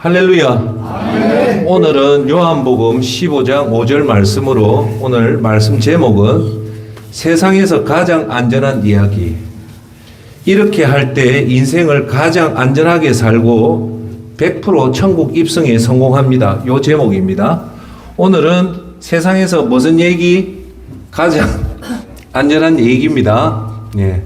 할렐루야. 아멘. 오늘은 요한복음 15장 5절 말씀으로 오늘 말씀 제목은 세상에서 가장 안전한 이야기. 이렇게 할 때 인생을 가장 안전하게 살고 100% 천국 입성에 성공합니다. 요 제목입니다. 오늘은 세상에서 무슨 얘기? 가장 안전한 얘기입니다. 예.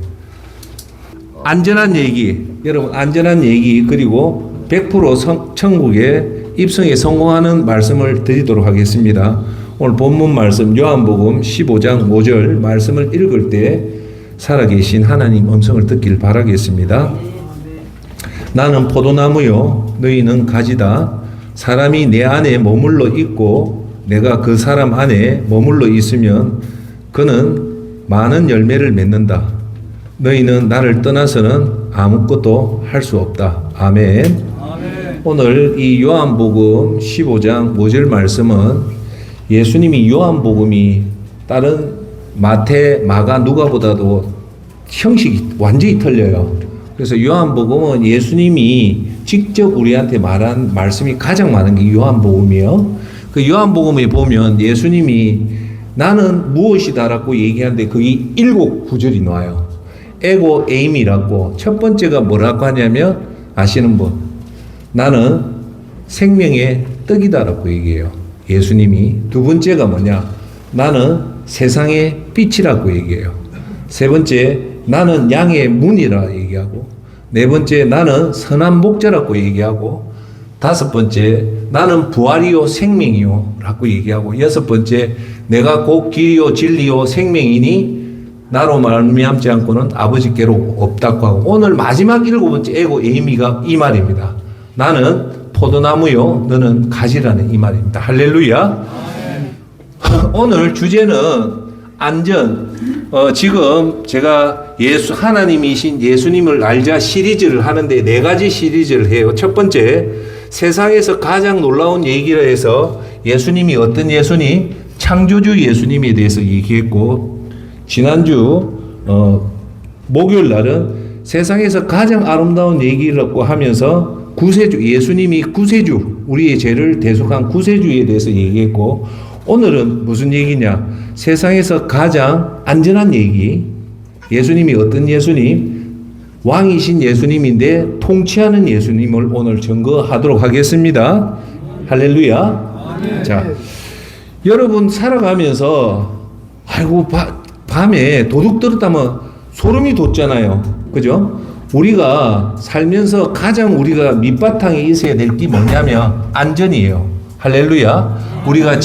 안전한 얘기. 여러분, 안전한 얘기, 그리고 100% 천국에 입성에 성공하는 말씀을 드리도록 하겠습니다. 오늘 본문 말씀 요한복음 15장 5절 말씀을 읽을 때 살아계신 하나님 음성을 듣길 바라겠습니다. 나는 포도나무요 너희는 가지다. 사람이 내 안에 머물러 있고 내가 그 사람 안에 머물러 있으면 그는 많은 열매를 맺는다. 너희는 나를 떠나서는 아무것도 할 수 없다. 아멘. 오늘 이 요한복음 15장 5절 말씀은 예수님이 요한복음이 다른 마태, 마가, 누가보다도 형식이 완전히 틀려요. 그래서 요한복음은 예수님이 직접 우리한테 말한 말씀이 가장 많은 게 요한복음이에요. 그 요한복음에 보면 예수님이 나는 무엇이다라고 얘기하는데 거기 7구절이 나와요. 에고 에임이라고 첫 번째가 뭐라고 하냐면 아시는 분, 나는 생명의 떡이다라고 얘기해요. 예수님이. 두 번째가 뭐냐? 나는 세상의 빛이라고 얘기해요. 세 번째, 나는 양의 문이라 얘기하고, 네 번째, 나는 선한 목자라고 얘기하고, 다섯 번째, 나는 부활이요 생명이요 라고 얘기하고, 여섯 번째, 내가 곧 길이요 진리요 생명이니 나로 말미암지 않고는 아버지께로 없다고 하고, 오늘 마지막 7번째 에고 에이미가 이 말입니다. 나는 포도나무요 너는 가지라는 이 말입니다. 할렐루야. 오늘 주제는 안전. 지금 제가 하나님이신 예수님을 알자 시리즈를 하는데 4가지 시리즈를 해요. 첫 번째, 세상에서 가장 놀라운 얘기를 해서 예수님이 어떤 예수님? 창조주 예수님에 대해서 얘기했고, 지난주 목요일 날은 세상에서 가장 아름다운 얘기라고 하면서 구세주, 예수님이 구세주, 우리의 죄를 대속한 구세주에 대해서 얘기했고, 오늘은 무슨 얘기냐? 세상에서 가장 안전한 얘기. 예수님이 어떤 예수님? 왕이신 예수님인데 통치하는 예수님을 오늘 증거하도록 하겠습니다. 할렐루야. 자, 여러분 살아가면서 아이고 밤에 도둑 들었다면 소름이 돋잖아요. 그죠? 우리가 살면서 가장 우리가 밑바탕에 있어야 될 게 뭐냐면 안전이에요. 할렐루야. 우리가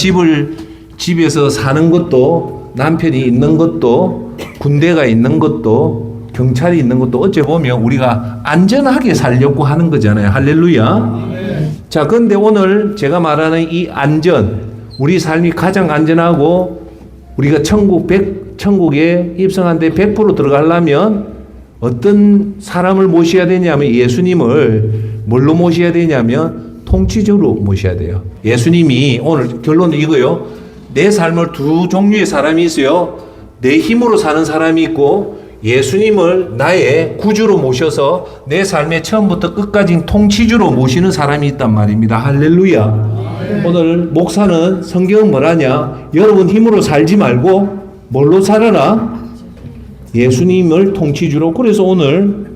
집에서 사는 것도, 남편이 있는 것도, 군대가 있는 것도, 경찰이 있는 것도 어째 보면 우리가 안전하게 살려고 하는 거잖아요. 할렐루야. 자, 그런데 오늘 제가 말하는 이 안전, 우리 삶이 가장 안전하고 우리가 천국에 입성한데 100% 들어가려면 어떤 사람을 모셔야 되냐면 예수님을 뭘로 모셔야 되냐면 통치적으로 모셔야 돼요. 예수님이 오늘 결론은 이거요. 내 삶을 두 종류의 사람이 있어요. 내 힘으로 사는 사람이 있고 예수님을 나의 구주로 모셔서 내 삶의 처음부터 끝까지 통치주로 모시는 사람이 있단 말입니다. 할렐루야. 오늘 목사는 성경은 뭐라냐? 여러분 힘으로 살지 말고 뭘로 살아라? 예수님을 통치주로. 그래서 오늘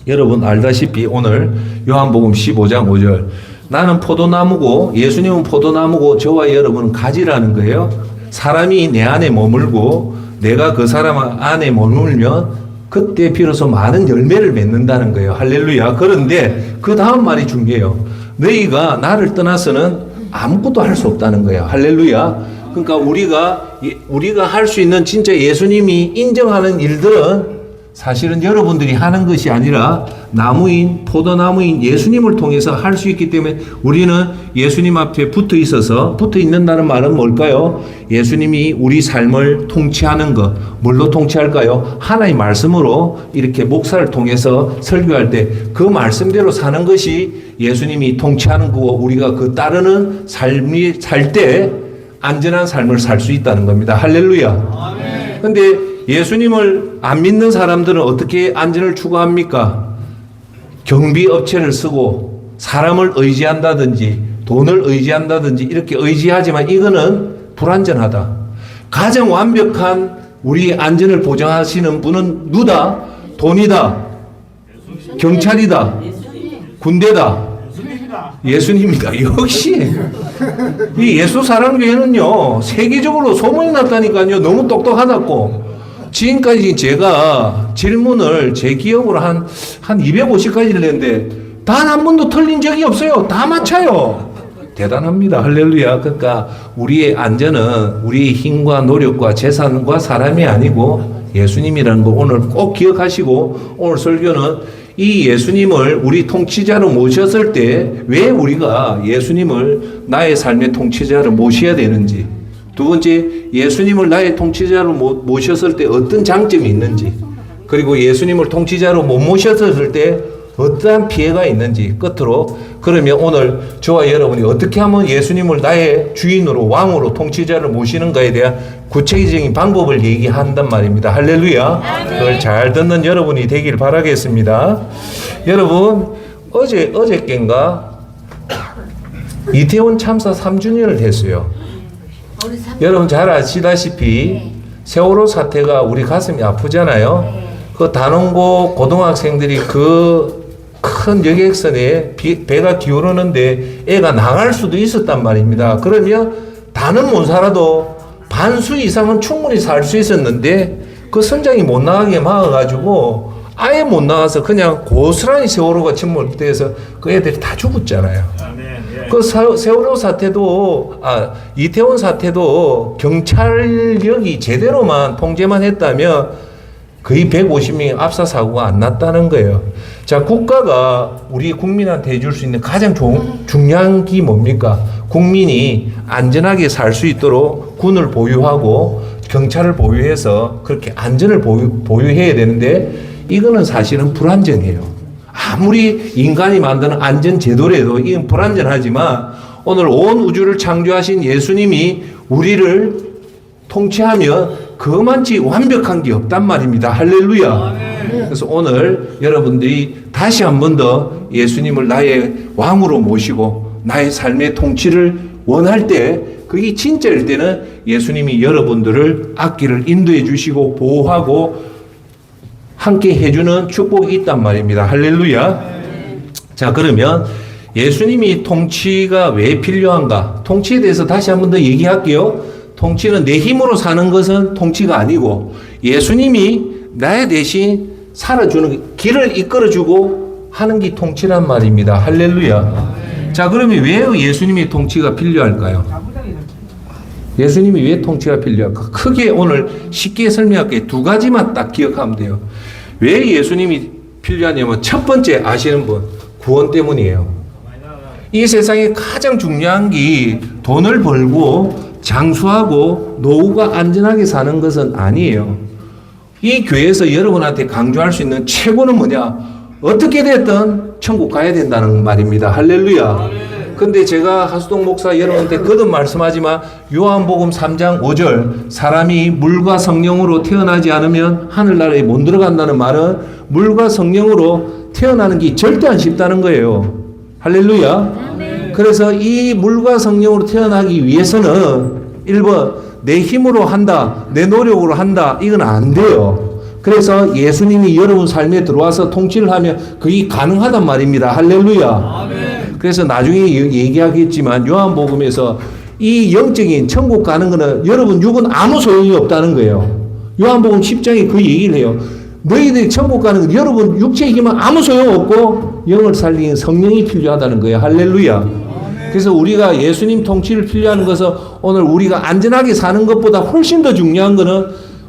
여러분 알다시피 오늘 요한복음 15장 5절 나는 포도나무고 예수님은 포도나무고 저와 여러분은 가지라는 거예요. 사람이 내 안에 머물고 내가 그 사람 안에 머물면 그때 비로소 많은 열매를 맺는다는 거예요. 할렐루야. 그런데 그 다음 말이 중요해요. 너희가 나를 떠나서는 아무것도 할 수 없다는 거예요. 할렐루야. 그러니까 우리가 할 수 있는 진짜 예수님이 인정하는 일들은 사실은 여러분들이 하는 것이 아니라 나무인, 포도나무인 예수님을 통해서 할 수 있기 때문에 우리는 예수님 앞에 붙어 있는다는 말은 뭘까요? 예수님이 우리 삶을 통치하는 것. 뭘로 통치할까요? 하나의 말씀으로 이렇게 목사를 통해서 설교할 때 그 말씀대로 사는 것이 예수님이 통치하는 거고 우리가 그 따르는 삶이 살 때 안전한 삶을 살 수 있다는 겁니다. 할렐루야. 그런데 예수님을 안 믿는 사람들은 어떻게 안전을 추구합니까? 경비 업체를 쓰고 사람을 의지한다든지 돈을 의지한다든지 이렇게 의지하지만 이거는 불완전하다. 가장 완벽한 우리 안전을 보장하시는 분은 누다? 돈이다. 경찰이다. 군대다. 예수님이다. 역시 이 예수사랑교회는요 세계적으로 소문이 났다니까요. 너무 똑똑하다고. 지금까지 제가 질문을 제 기억으로 한 250가지를 했는데 단 한 번도 틀린 적이 없어요. 다 맞춰요. 대단합니다. 할렐루야. 그러니까 우리의 안전은 우리의 힘과 노력과 재산과 사람이 아니고 예수님이라는 거 오늘 꼭 기억하시고, 오늘 설교는 이 예수님을 우리 통치자로 모셨을 때 왜 우리가 예수님을 나의 삶의 통치자로 모셔야 되는지, 두 번째 예수님을 나의 통치자로 모셨을 때 어떤 장점이 있는지, 그리고 예수님을 통치자로 못 모셨을 때 어떠한 피해가 있는지, 끝으로 그러면 오늘 저와 여러분이 어떻게 하면 예수님을 나의 주인으로 왕으로 통치자를 모시는가에 대한 구체적인 방법을 얘기한단 말입니다. 할렐루야. 그걸 잘 듣는 여러분이 되길 바라겠습니다. 여러분, 어저께인가 이태원 참사 3주년을 했어요. 여러분 잘 아시다시피 세월호 사태가 우리 가슴이 아프잖아요. 그 단원고 고등학생들이 그 큰 여객선에 배가 기울었는데 애가 나갈 수도 있었단 말입니다. 그러면 다는 못 살아도 반수 이상은 충분히 살 수 있었는데 그 선장이 못 나가게 막아가지고 아예 못 나가서 그냥 고스란히 세월호가 침몰돼서 그 애들이 다 죽었잖아요. 그 세월호 사태도 이태원 사태도 경찰력이 제대로만 통제만 했다면 거의 150명의 압사 사고가 안 났다는 거예요. 자, 국가가 우리 국민한테 해줄 수 있는 가장 중요한 게 뭡니까? 국민이 안전하게 살 수 있도록 군을 보유하고 경찰을 보유해서 그렇게 안전을 보유해야 되는데 이거는 사실은 불안전해요. 아무리 인간이 만드는 안전 제도라도 이건 불안전하지만 오늘 온 우주를 창조하신 예수님이 우리를 통치하며 그만치 완벽한 게 없단 말입니다. 할렐루야. 그래서 오늘 여러분들이 다시 한 번 더 예수님을 나의 왕으로 모시고 나의 삶의 통치를 원할 때, 그게 진짜일 때는 예수님이 여러분들을 앞길을 인도해 주시고 보호하고 함께 해주는 축복이 있단 말입니다. 할렐루야. 자, 그러면 예수님이 통치가 왜 필요한가? 통치에 대해서 다시 한 번 더 얘기할게요. 통치는 내 힘으로 사는 것은 통치가 아니고 예수님이 나의 대신 살아주는 길을 이끌어주고 하는 게 통치란 말입니다. 할렐루야. 자, 그러면 왜 예수님의 통치가 필요할까요? 예수님이 왜 통치가 필요할까? 크게 오늘 쉽게 설명할게요. 두 가지만 딱 기억하면 돼요. 왜 예수님이 필요하냐면 첫 번째 아시는 분, 구원 때문이에요. 이 세상에 가장 중요한 게 돈을 벌고 장수하고 노후가 안전하게 사는 것은 아니에요. 이 교회에서 여러분한테 강조할 수 있는 최고는 뭐냐? 어떻게 됐든 천국 가야 된다는 말입니다. 할렐루야. 근데 제가 하수동 목사 여러분한테 거듭 말씀하지만 요한복음 3장 5절 사람이 물과 성령으로 태어나지 않으면 하늘나라에 못 들어간다는 말은 물과 성령으로 태어나는 게 절대 안 쉽다는 거예요. 할렐루야. 그래서 이 물과 성령으로 태어나기 위해서는 1번 내 힘으로 한다, 내 노력으로 한다, 이건 안 돼요. 그래서 예수님이 여러분 삶에 들어와서 통치를 하면 그게 가능하단 말입니다. 할렐루야. 그래서 나중에 얘기하겠지만 요한복음에서 이 영적인 천국 가는 거는 여러분 육은 아무 소용이 없다는 거예요. 요한복음 10장에 그 얘기를 해요. 너희들이 천국 가는 건 여러분 육체의 힘은 아무 소용없고 영을 살리는 성령이 필요하다는 거예요. 할렐루야. 그래서 우리가 예수님 통치를 필요한 것은 오늘 우리가 안전하게 사는 것보다 훨씬 더 중요한 것은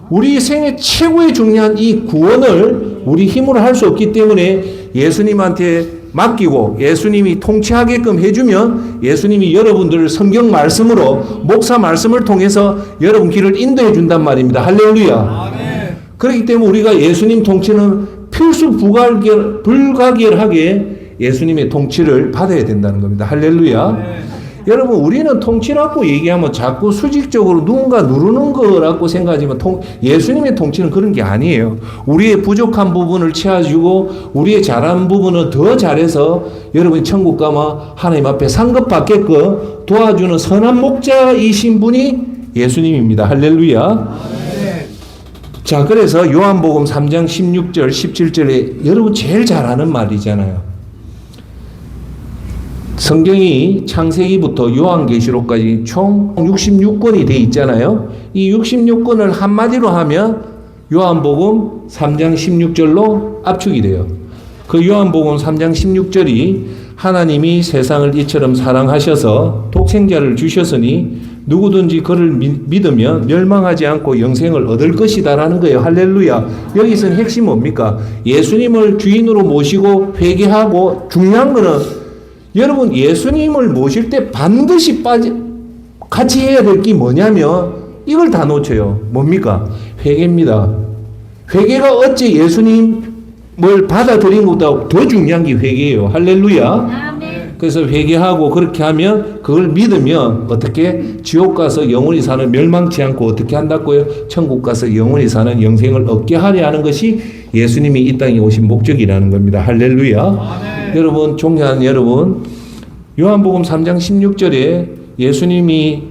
우리 생애 최고의 중요한 이 구원을 우리 힘으로 할 수 없기 때문에 예수님한테 맡기고 예수님이 통치하게끔 해주면 예수님이 여러분들을 성경 말씀으로 목사 말씀을 통해서 여러분 길을 인도해 준단 말입니다. 할렐루야. 그렇기 때문에 우리가 예수님 통치는 필수 불가결하게 예수님의 통치를 받아야 된다는 겁니다. 할렐루야. 여러분 우리는 통치라고 얘기하면 자꾸 수직적으로 누군가 누르는 거라고 생각하지만 예수님의 통치는 그런 게 아니에요. 우리의 부족한 부분을 채워주고 우리의 잘하는 부분을 더 잘해서 여러분이 천국 가면 하나님 앞에 상급받게끔 도와주는 선한 목자이신 분이 예수님입니다. 할렐루야. 자, 그래서 요한복음 3장 16절 17절에 여러분 제일 잘 아는 말이잖아요. 성경이 창세기부터 요한계시록까지 총 66권이 돼 있잖아요. 이 66권을 한마디로 하면 요한복음 3장 16절로 압축이 돼요. 그 요한복음 3장 16절이 하나님이 세상을 이처럼 사랑하셔서 독생자를 주셨으니 누구든지 그를 믿으면 멸망하지 않고 영생을 얻을 것이다라는 거예요. 할렐루야. 여기서는 핵심 뭡니까? 예수님을 주인으로 모시고 회개하고 중요한 거는 여러분 예수님을 모실 때 반드시 같이 해야 될 게 뭐냐면 이걸 다 놓쳐요. 뭡니까? 회개입니다. 회개가 어찌 예수님을 받아들인 것보다 더 중요한 게 회개예요. 할렐루야. 그래서 회개하고 그렇게 하면 그걸 믿으면 어떻게 지옥 가서 영원히 사는 멸망치 않고 어떻게 한다고요? 천국 가서 영원히 사는 영생을 얻게 하려 하는 것이 예수님이 이 땅에 오신 목적이라는 겁니다. 할렐루야. 여러분 존경하는 여러분 요한복음 3장 16절에 예수님이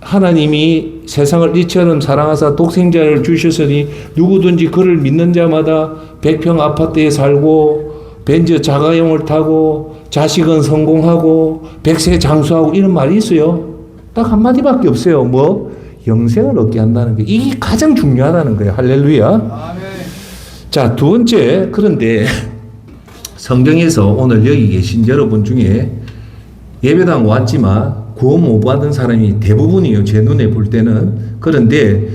하나님이 세상을 이처럼 사랑하사 독생자를 주셨으니 누구든지 그를 믿는 자마다 100평 아파트에 살고 벤츠 자가용을 타고 자식은 성공하고 100세 장수하고 이런 말이 있어요. 딱 한마디밖에 없어요. 뭐? 영생을 얻게 한다는 게 이게 가장 중요하다는 거예요. 할렐루야. 아멘. 자, 두 번째 그런데 성경에서 오늘 여기 계신 여러분 중에 예배당 왔지만 구원 못 받은 사람이 대부분이에요. 제 눈에 볼 때는. 그런데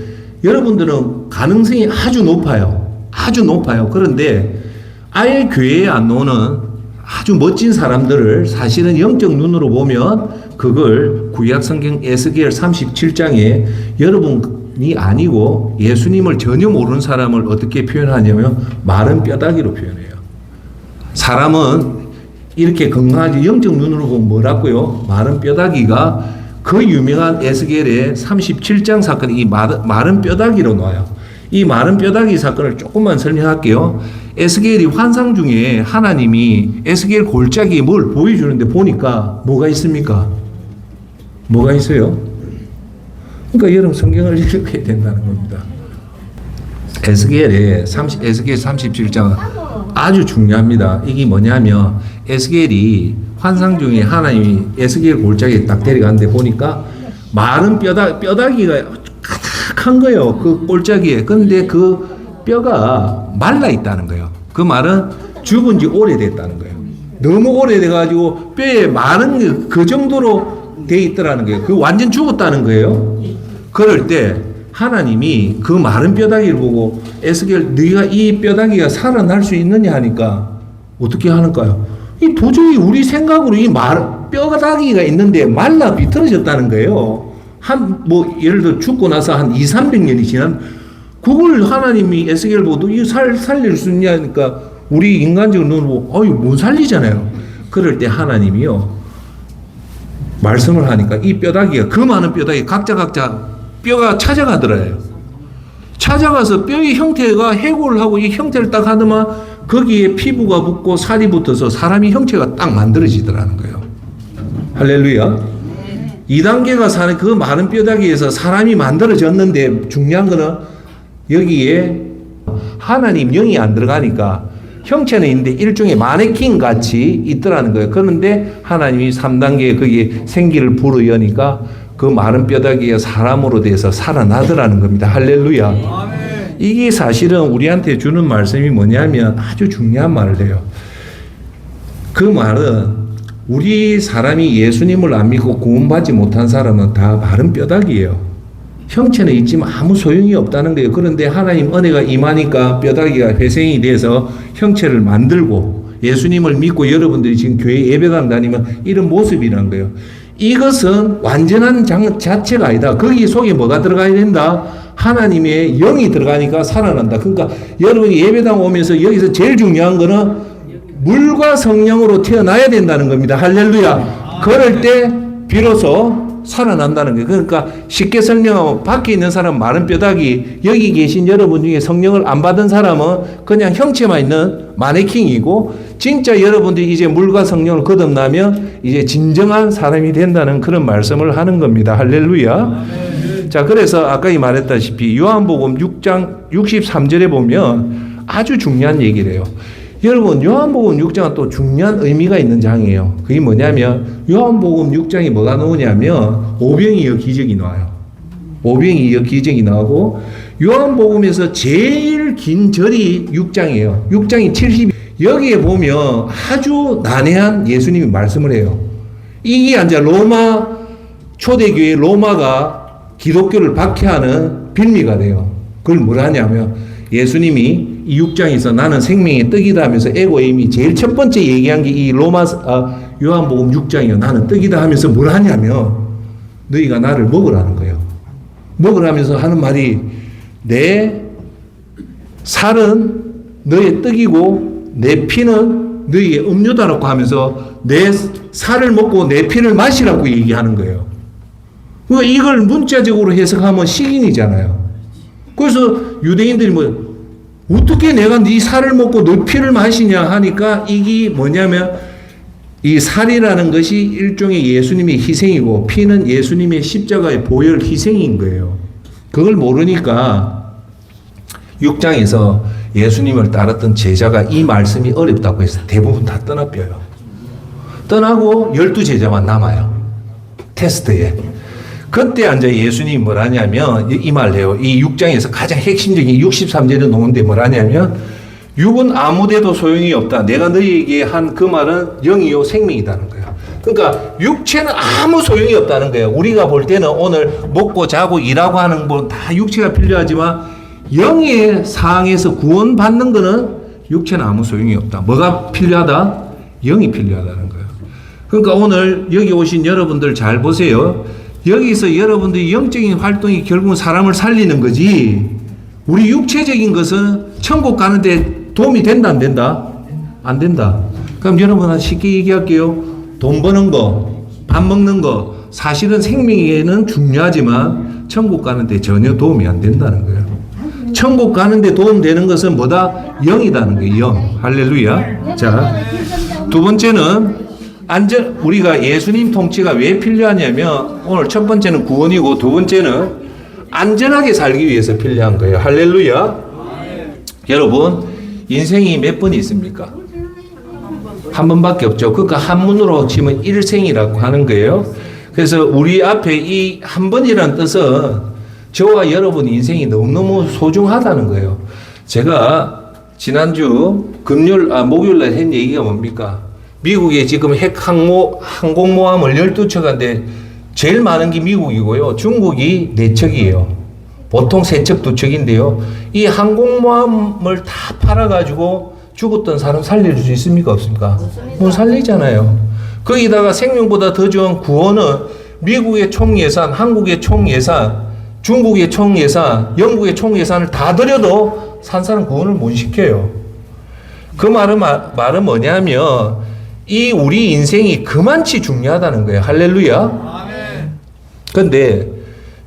여러분들은 가능성이 아주 높아요. 아주 높아요. 그런데 아예 교회에 안 오는 아주 멋진 사람들을 사실은 영적 눈으로 보면 그걸 구약 성경 에스겔 37장에 여러분이 아니고 예수님을 전혀 모르는 사람을 어떻게 표현하냐면 마른 뼈다귀로 표현해요. 사람은 이렇게 건강하지 영적 눈으로 보면 뭐라고요? 마른 뼈다귀가 그 유명한 에스겔의 37장 사건이 이 마른 뼈다귀로 나와요. 이 마른 뼈다귀 사건을 조금만 설명할게요. 에스겔이 환상 중에 하나님이 에스겔 골짜기에 뭘 보여주는데 보니까 뭐가 있습니까? 뭐가 있어요? 그러니까 여러분 성경을 읽어야 된다는 겁니다. 에스겔 37장 아주 중요합니다. 이게 뭐냐면 에스겔이 환상 중에 하나님이 에스겔 골짜기에 딱 데려갔는데 보니까 마른 뼈다귀가 가득한 거예요. 그 골짜기에. 근데 그 뼈가 말라 있다는 거예요. 그 말은 죽은 지 오래됐다는 거예요. 너무 오래돼가지고 뼈에 마른 그 정도로 돼 있더라는 거예요. 그 완전 죽었다는 거예요. 그럴 때 하나님이 그 마른 뼈다귀를 보고 에스겔 네가 이 뼈다귀가 살아날 수 있느냐 하니까 어떻게 하는가요? 이 도저히 우리 생각으로 이 뼈다귀가 있는데 말라 비틀어졌다는 거예요. 예를 들어 죽고 나서 한 200~300년이 지난 그걸 하나님이 에스겔 보고 이 살릴 수 있냐니까 우리 인간적으로 눈으로 보고 못 살리잖아요. 그럴 때 하나님이요 말씀을 하니까 이 뼈다귀가 그 많은 뼈다귀 각자 뼈가 찾아가더래요. 찾아가서 뼈의 형태가 해골을 하고 이 형태를 딱 하더만 거기에 피부가 붙고 살이 붙어서 사람이 형체가 딱 만들어지더라는 거예요. 할렐루야. 2단계가 사는 그 마른 뼈다귀에서 사람이 만들어졌는데 중요한 거는 여기에 하나님 영이 안 들어가니까 형체는 있는데 일종의 마네킹 같이 있더라는 거예요. 그런데 하나님이 3단계에 거기에 생기를 불어여니까 그 마른 뼈다귀가 사람으로 돼서 살아나더라는 겁니다. 할렐루야. 아멘. 이게 사실은 우리한테 주는 말씀이 뭐냐면 아주 중요한 말을 해요. 그 말은 우리 사람이 예수님을 안 믿고 구원받지 못한 사람은 다 마른 뼈다귀예요. 형체는 있지만 아무 소용이 없다는 거예요. 그런데 하나님 은혜가 임하니까 뼈다귀가 회생이 돼서 형체를 만들고 예수님을 믿고 여러분들이 지금 교회 예배당 다니면 이런 모습이란 거예요. 이것은 완전한 자체가 아니다. 거기 속에 뭐가 들어가야 된다? 하나님의 영이 들어가니까 살아난다. 그러니까 여러분이 예배당 오면서 여기서 제일 중요한 거는 물과 성령으로 태어나야 된다는 겁니다. 할렐루야. 그럴 때 비로소 살아난다는 거예요. 그러니까 쉽게 설명하면 밖에 있는 사람은 마른 뼈다귀, 여기 계신 여러분 중에 성령을 안 받은 사람은 그냥 형체만 있는 마네킹이고, 진짜 여러분들이 이제 물과 성령을 거듭나면 이제 진정한 사람이 된다는 그런 말씀을 하는 겁니다. 할렐루야. 자, 그래서 아까 말했다시피 요한복음 6장 63절에 보면 아주 중요한 얘기를 해요. 여러분, 요한복음 6장은 또 중요한 의미가 있는 장이에요. 그게 뭐냐면 요한복음 6장이 뭐가 나오냐면 오병이어 기적이 나와요. 오병이어 기적이 나오고, 요한복음에서 제일 긴 절이 6장이에요. 6장이 70. 여기에 보면 아주 난해한 예수님이 말씀을 해요. 이게 이제 로마 초대교회 로마가 기독교를 박해하는 빌미가 돼요. 그걸 뭐라 하냐면 예수님이 이 6장에서 나는 생명의 떡이다 하면서 에고에임이 제일 첫 번째 얘기한 게 이 요한복음 6장이에요. 나는 떡이다 하면서 뭘 하냐면 너희가 나를 먹으라는 거예요. 먹으라면서 하는 말이 내 살은 너의 떡이고 내 피는 너희의 음료다라고 하면서 내 살을 먹고 내 피를 마시라고 얘기하는 거예요. 그러니까 이걸 문자적으로 해석하면 식인이잖아요. 그래서 유대인들이 어떻게 내가 네 살을 먹고 너 피를 마시냐 하니까 이게 뭐냐면 이 살이라는 것이 일종의 예수님의 희생이고 피는 예수님의 십자가의 보혈 희생인 거예요. 그걸 모르니까 6장에서 예수님을 따랐던 제자가 이 말씀이 어렵다고 해서 대부분 다 떠나뼈요. 떠나고 12제자만 남아요. 테스트에. 그때 앉아 예수님이 뭐라냐면 이 말 해요. 이 6장에서 가장 핵심적인 63절에 놓은데 뭐라냐면 육은 아무데도 소용이 없다. 내가 너희에게 한 그 말은 영이요 생명이다는 거예요. 그러니까 육체는 아무 소용이 없다는 거예요. 우리가 볼 때는 오늘 먹고 자고 일하고 하는 건 다 육체가 필요하지만 영의 상황에서 구원받는 거는 육체는 아무 소용이 없다. 뭐가 필요하다? 영이 필요하다는 거예요. 그러니까 오늘 여기 오신 여러분들 잘 보세요. 여기서 여러분들이 영적인 활동이 결국은 사람을 살리는 거지, 우리 육체적인 것은 천국 가는데 도움이 된다 안 된다? 안 된다. 그럼 여러분 쉽게 얘기할게요. 돈 버는 거, 밥 먹는 거 사실은 생명에는 중요하지만 천국 가는데 전혀 도움이 안 된다는 거예요. 천국 가는데 도움되는 것은 뭐다? 영이다는 거예요. 영. 할렐루야. 자, 두 번째는 우리가 예수님 통치가 왜 필요하냐면 오늘 첫 번째는 구원이고 두 번째는 안전하게 살기 위해서 필요한 거예요. 할렐루야. 여러분, 인생이 몇 번이 있습니까? 한 번밖에 없죠. 그러니까 한문으로 치면 일생이라고 하는 거예요. 그래서 우리 앞에 이 한 번이라는 뜻은 저와 여러분 인생이 너무너무 소중하다는 거예요. 제가 지난주 목요일 날 한 얘기가 뭡니까? 미국에 지금 항공모함을 12척인데 제일 많은 게 미국이고요. 중국이 4척이에요. 보통 3척, 2척인데요. 이 항공모함을 다 팔아가지고 죽었던 사람 살릴 수 있습니까? 없습니까? 못 살리잖아요. 거기다가 생명보다 더 좋은 구원은 미국의 총 예산, 한국의 총 예산, 중국의 총 예산, 영국의 총 예산을 다 들여도 산 사람 구원을 못 시켜요. 그 말은 뭐냐면 이 우리 인생이 그만치 중요하다는 거예요. 할렐루야. 그런데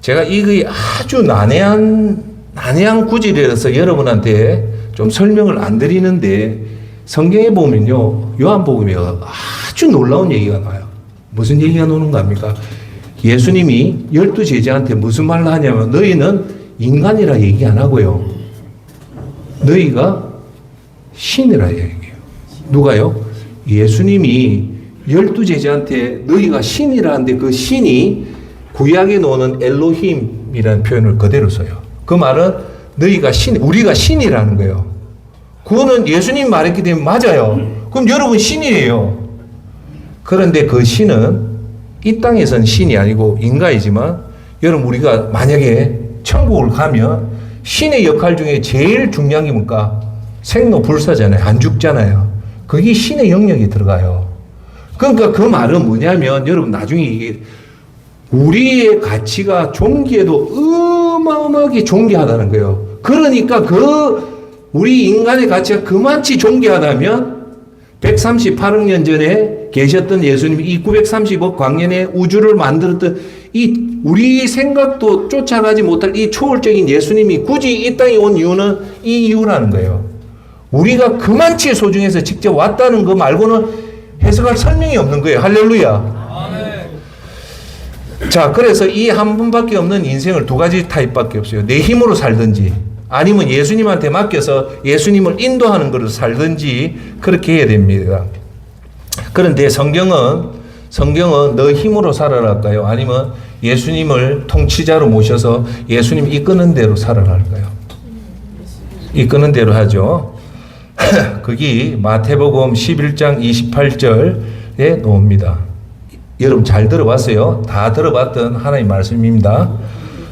제가 이게 아주 난해한 구절이라서 여러분한테 좀 설명을 안 드리는데 성경에 보면요, 요한복음에 아주 놀라운 얘기가 나와요. 무슨 얘기가 나오는 겁니까? 예수님이 12제자한테 무슨 말을 하냐면 너희는 인간이라 얘기 안 하고요, 너희가 신이라 얘기해요. 누가요? 예수님이 12제자한테 너희가 신이라는데 그 신이 구약에 나오는 엘로힘이라는 표현을 그대로 써요. 그 말은 너희가 우리가 신이라는 거예요. 그거는 예수님이 말했기 때문에 맞아요. 그럼 여러분 신이에요. 그런데 그 신은 이 땅에서는 신이 아니고 인간이지만 여러분 우리가 만약에 천국을 가면 신의 역할 중에 제일 중요한 게 뭔가? 생로불사잖아요. 안 죽잖아요. 그게 신의 영역에 들어가요. 그러니까 그 말은 뭐냐면 여러분 나중에 이게 우리의 가치가 존귀에도 어마어마하게 존귀하다는 거예요. 그러니까 우리 인간의 가치가 그만치 존귀하다면 138억 년 전에 계셨던 예수님이 이 930억 광년에 우주를 만들었던 이 우리 생각도 쫓아가지 못할 이 초월적인 예수님이 굳이 이 땅에 온 이유는 이 이유라는 거예요. 우리가 그만치 소중해서 직접 왔다는 거 말고는 해석할 설명이 없는 거예요. 할렐루야. 자, 그래서 이 한 분밖에 없는 인생을 두 가지 타입밖에 없어요. 내 힘으로 살든지 아니면 예수님한테 맡겨서 예수님을 인도하는 것으로 살든지 그렇게 해야 됩니다. 그런데 성경은 너 힘으로 살아라 할까요? 아니면 예수님을 통치자로 모셔서 예수님 이끄는 대로 살아라 할까요? 이끄는 대로 하죠. 거기 마태복음 11장 28절에 나옵니다. 여러분 잘 들어봤어요? 다 들어봤던 하나님의 말씀입니다.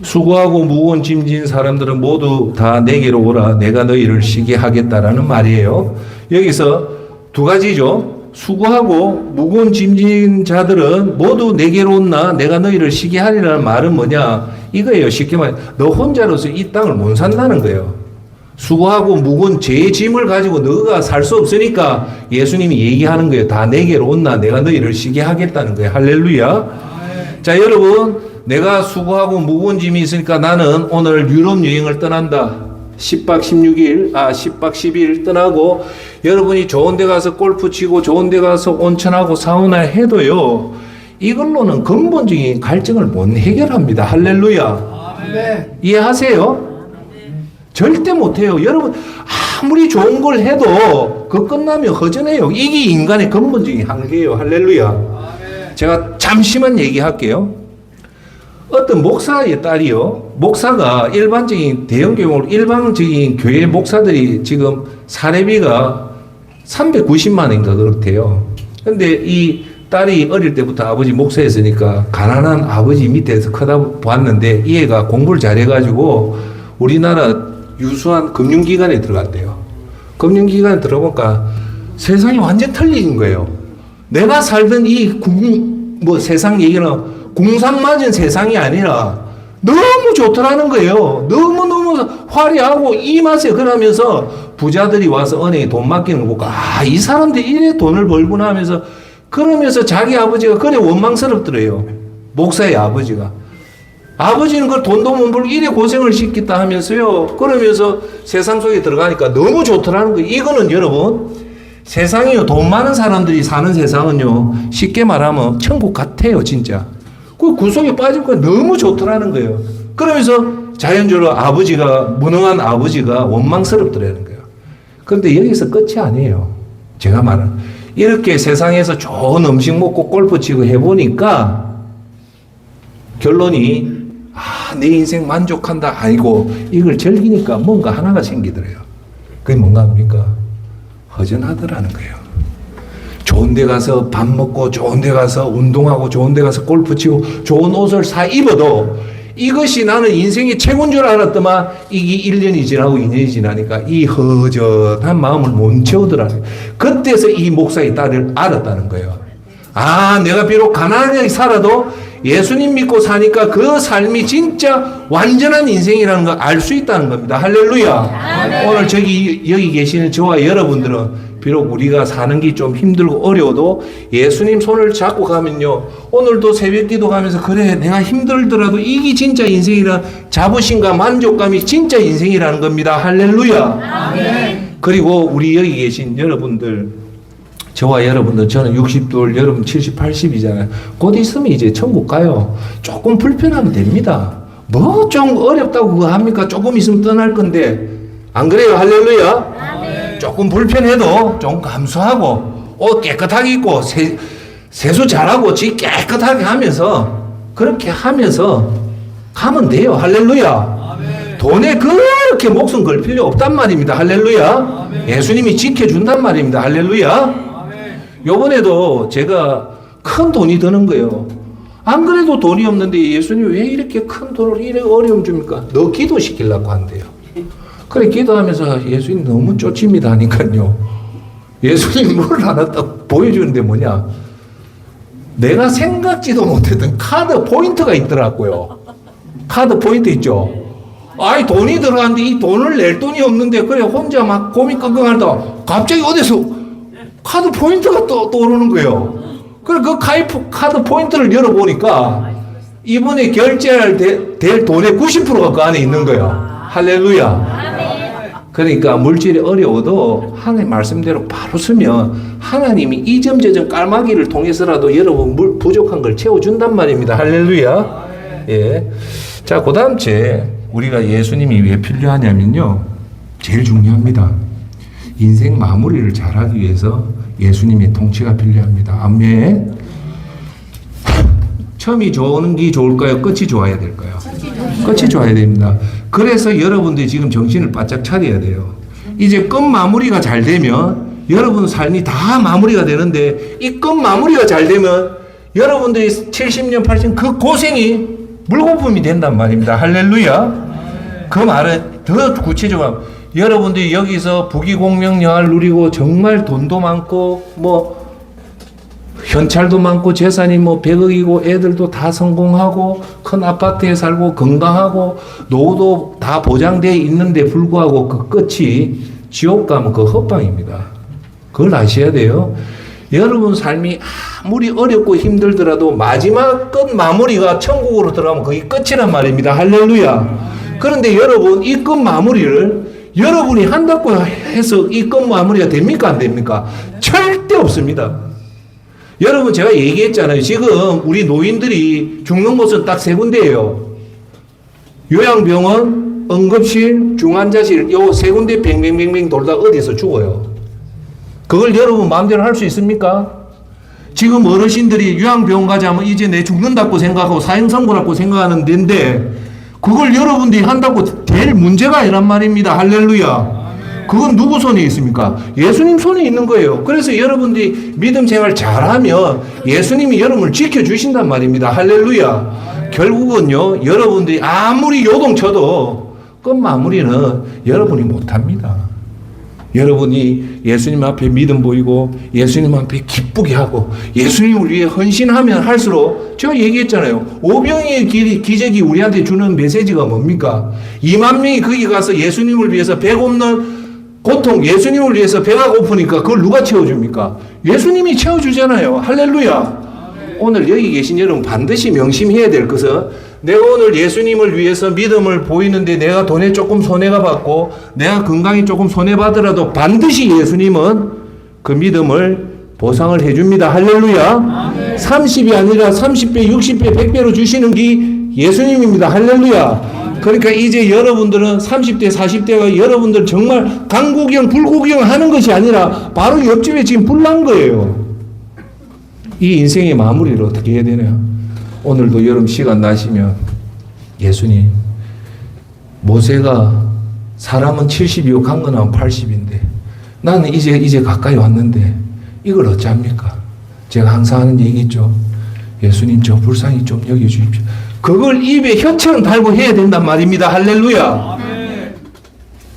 수고하고 무거운 짐 진 사람들은 모두 다 내게로 오라. 내가 너희를 쉬게 하겠다라는 말이에요. 여기서 두 가지죠. 수고하고 무거운 짐 진 자들은 모두 내게로 온나 내가 너희를 쉬게 하리라는 말은 뭐냐? 이거예요. 쉽게 말해 너 혼자로서 이 땅을 못 산다는 거예요. 수고하고 무거운 죄의 짐을 가지고 너가 살 수 없으니까 예수님이 얘기하는 거예요. 다 내게로 온나 내가 너희를 쉬게 하겠다는 거예요. 할렐루야. 자, 여러분 내가 수고하고 무거운 짐이 있으니까 나는 오늘 유럽 여행을 떠난다. 10박 10일 떠나고 여러분이 좋은 데 가서 골프 치고 좋은 데 가서 온천하고 사우나 해도요. 이걸로는 근본적인 갈증을 못 해결합니다. 할렐루야. 이해하세요? 절대 못해요. 여러분 아무리 좋은 걸 해도 그 끝나면 허전해요. 이게 인간의 근본적인 한계예요. 할렐루야. 제가 잠시만 얘기할게요. 어떤 목사의 딸이요. 목사가 일반적인 대형교회로 일반적인 교회 목사들이 지금 사례비가 390만 원인가 그렇대요. 근데 이 딸이 어릴 때부터 아버지 목사였으니까 가난한 아버지 밑에서 크다 봤는데 이 애가 공부를 잘해가지고 우리나라 유수한 금융기관에 들어갔대요. 금융기관에 들어보니까 세상이 완전 틀린 거예요. 내가 살던 이 세상 얘기는 궁상 맞은 세상이 아니라 너무 좋더라는 거예요. 너무너무 화려하고 이 맛에 그러면서 부자들이 와서 은행에 돈 맡기는 거 보고 이 사람들이 이래 돈을 벌구나 하면서 그러면서 자기 아버지가 그래 원망스럽더래요. 목사의 아버지가. 아버지는 그 돈도 못 벌고 이래 고생을 시켰다 하면서요. 그러면서 세상 속에 들어가니까 너무 좋더라는 거예요. 이거는 여러분 세상이요. 돈 많은 사람들이 사는 세상은요. 쉽게 말하면 천국 같아요. 진짜. 그 속에 빠지니까 너무 좋더라는 거예요. 그러면서 자연적으로 무능한 아버지가 원망스럽더라는 거예요. 그런데 여기서 끝이 아니에요. 제가 말하는. 이렇게 세상에서 좋은 음식 먹고 골프 치고 해보니까 결론이 내 인생 만족한다. 아니고 이걸 즐기니까 뭔가 하나가 생기더래요. 그게 뭔가 합니까? 허전하더라는 거예요. 좋은 데 가서 밥 먹고 좋은 데 가서 운동하고 좋은 데 가서 골프 치고 좋은 옷을 사 입어도 이것이 나는 인생의 최고인 줄 알았더만 이게 1년이 지나고 2년이 지나니까 이 허전한 마음을 못 채우더라고요. 그때서 이 목사의 딸을 알았다는 거예요. 내가 비록 가난하게 살아도 예수님 믿고 사니까 그 삶이 진짜 완전한 인생이라는 걸 알 수 있다는 겁니다. 할렐루야. 오늘 여기 계시는 저와 여러분들은 비록 우리가 사는 게 좀 힘들고 어려워도 예수님 손을 잡고 가면요. 오늘도 새벽 기도 가면서 그래 내가 힘들더라도 이게 진짜 인생이라 자부심과 만족감이 진짜 인생이라는 겁니다. 할렐루야. 아멘. 그리고 우리 여기 계신 여러분들 저와 여러분들 저는 60돌 여러분 70, 80이잖아요. 곧 있으면 이제 천국 가요. 조금 불편하면 됩니다. 뭐 좀 어렵다고 그거 합니까? 조금 있으면 떠날 건데 안 그래요? 할렐루야. 아멘. 조금 불편해도 좀 감수하고 옷 깨끗하게 입고 세수 잘하고 지 깨끗하게 하면서 그렇게 하면서 가면 돼요. 할렐루야. 아멘. 돈에 그렇게 목숨 걸 필요 없단 말입니다. 할렐루야. 아멘. 예수님이 지켜준단 말입니다. 할렐루야. 요번에도 제가 큰 돈이 드는 거예요. 안 그래도 돈이 없는데 예수님이 왜 이렇게 큰 돈을 이래 어려움 줍니까? 너 기도시키려고 한대요. 그래 기도하면서 예수님 너무 쫓깁니다 하니까요. 예수님 뭘 알았다고 보여주는데 뭐냐. 내가 생각지도 못했던 카드 포인트가 있더라고요. 카드 포인트 있죠. 돈이 들어갔는데 이 돈을 낼 돈이 없는데 그래 혼자 막 고민 끙끙하다 갑자기 어디서 카드 포인트가 떠오르는 거예요. 그래, 그 카드 포인트를 열어보니까 이번에 결제할 될 돈의 90%가 그 안에 있는 거예요. 할렐루야. 그러니까 물질이 어려워도 하나님 말씀대로 바로 쓰면 하나님이 이 점 저 점 깔마기를 통해서라도 여러분 부족한 걸 채워준단 말입니다. 할렐루야. 예. 자, 그 다음 주에 우리가 예수님이 왜 필요하냐면요. 제일 중요합니다. 인생 마무리를 잘하기 위해서 예수님의 통치가 필요합니다. 아멘. 처음이 좋은 게 좋을까요? 끝이 좋아야 될까요? 끝이 좋아야 됩니다. 그래서 여러분들이 지금 정신을 바짝 차려야 돼요. 이제 끝 마무리가 잘 되면 여러분 삶이 다 마무리가 되는데 이 끝 마무리가 잘 되면 여러분들이 70년, 80년 그 고생이 물거품이 된단 말입니다. 할렐루야. 그 말은 더 구체적으로 여러분들이 여기서 부귀공명영화를 누리고 정말 돈도 많고 뭐 현찰도 많고 재산이 뭐 100억이고 애들도 다 성공하고 큰 아파트에 살고 건강하고 노후도 다 보장되어 있는데 불구하고 그 끝이 지옥 가면 그 헛방입니다. 그걸 아셔야 돼요. 여러분 삶이 아무리 어렵고 힘들더라도 마지막 끝 마무리가 천국으로 들어가면 그게 끝이란 말입니다. 할렐루야. 그런데 여러분 이 끝 마무리를 여러분이 한다고 해서 이 끝 마무리가 됩니까? 안 됩니까? 절대 없습니다. 여러분 제가 얘기했잖아요. 지금 우리 노인들이 죽는 곳은 딱 세 군데예요. 요양병원, 응급실, 중환자실 요 세 군데 뱅뱅뱅뱅 돌다 어디서 죽어요. 그걸 여러분 마음대로 할 수 있습니까? 지금 어르신들이 요양병원 가자면 이제 내 죽는다고 생각하고 사형선고라고 생각하는 데인데 그걸 여러분들이 한다고 될 문제가 아니란 말입니다. 할렐루야. 그건 누구 손에 있습니까? 예수님 손에 있는 거예요. 그래서 여러분들이 믿음 생활 잘하면 예수님이 여러분을 지켜주신단 말입니다. 할렐루야. 결국은요, 여러분들이 아무리 요동쳐도 끝 마무리는 여러분이 못합니다. 여러분이 예수님 앞에 믿음 보이고 예수님 앞에 기쁘게 하고 예수님을 위해 헌신하면 할수록 제가 얘기했잖아요. 오병이의 기적이 우리한테 주는 메시지가 뭡니까? 2만 명이 거기 가서 예수님을 위해서 배 굽는 고통, 예수님을 위해서 배가 고프니까 그걸 누가 채워줍니까? 예수님이 채워주잖아요. 할렐루야. 오늘 여기 계신 여러분 반드시 명심해야 될 것은 내가 오늘 예수님을 위해서 믿음을 보이는데 내가 돈에 조금 손해가 받고 내가 건강에 조금 손해받으라도 반드시 예수님은 그 믿음을 보상을 해줍니다. 할렐루야. 30이 아니라 30배, 60배, 100배로 주시는 게 예수님입니다. 할렐루야. 그러니까 이제 여러분들은 30대, 40대가 여러분들 정말 강구경, 불구경 하는 것이 아니라 바로 옆집에 지금 불난 거예요. 이 인생의 마무리를 어떻게 해야 되나요? 오늘도 여러분 시간 나시면 예수님, 모세가 사람은 70이요 강건하면 80인데 나는 이제 가까이 왔는데 이걸 어찌합니까? 제가 항상 하는 얘기 있죠. 예수님 저 불쌍히 좀 여겨주십시오. 그걸 입에 혀처럼 달고 해야 된단 말입니다. 할렐루야.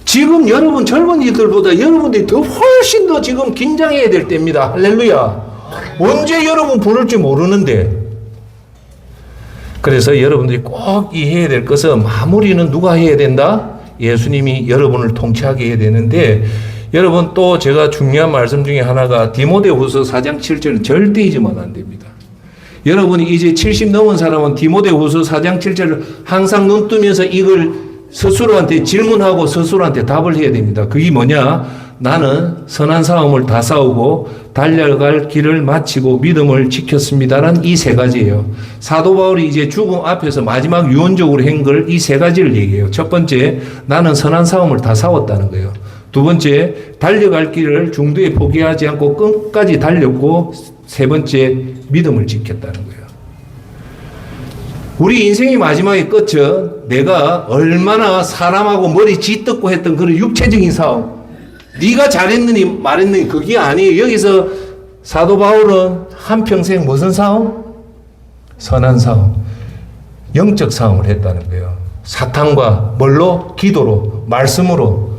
지금 여러분 젊은이들보다 여러분들이 더 훨씬 더 지금 긴장해야 될 때입니다. 할렐루야. 언제 여러분 부를지 모르는데 그래서 여러분들이 꼭 이해해야 될 것은 마무리는 누가 해야 된다? 예수님이 여러분을 통치하게 해야 되는데 여러분 또 제가 중요한 말씀 중에 하나가 디모데후서 4장 7절은 절대 잊으면 안 됩니다. 여러분이 이제 70 넘은 사람은 디모데후서 4장 7절을 항상 눈 뜨면서 이걸 스스로한테 질문하고 스스로한테 답을 해야 됩니다. 그게 뭐냐? 나는 선한 싸움을 다 싸우고 달려갈 길을 마치고 믿음을 지켰습니다라는 이 세 가지예요. 사도 바울이 이제 죽음 앞에서 마지막 유언적으로 한 걸 이 세 가지를 얘기해요. 첫 번째, 나는 선한 싸움을 다 싸웠다는 거예요. 두 번째, 달려갈 길을 중도에 포기하지 않고 끝까지 달렸고 세 번째, 믿음을 지켰다는 거예요. 우리 인생의 마지막의 끝은 내가 얼마나 사람하고 머리 쥐뜯고 했던 그런 육체적인 싸움, 네가 잘했느니 말했느니 그게 아니에요. 여기서 사도 바울은 한평생 무슨 싸움? 선한 싸움, 영적 싸움을 했다는 거예요. 사탄과 뭘로? 기도로, 말씀으로.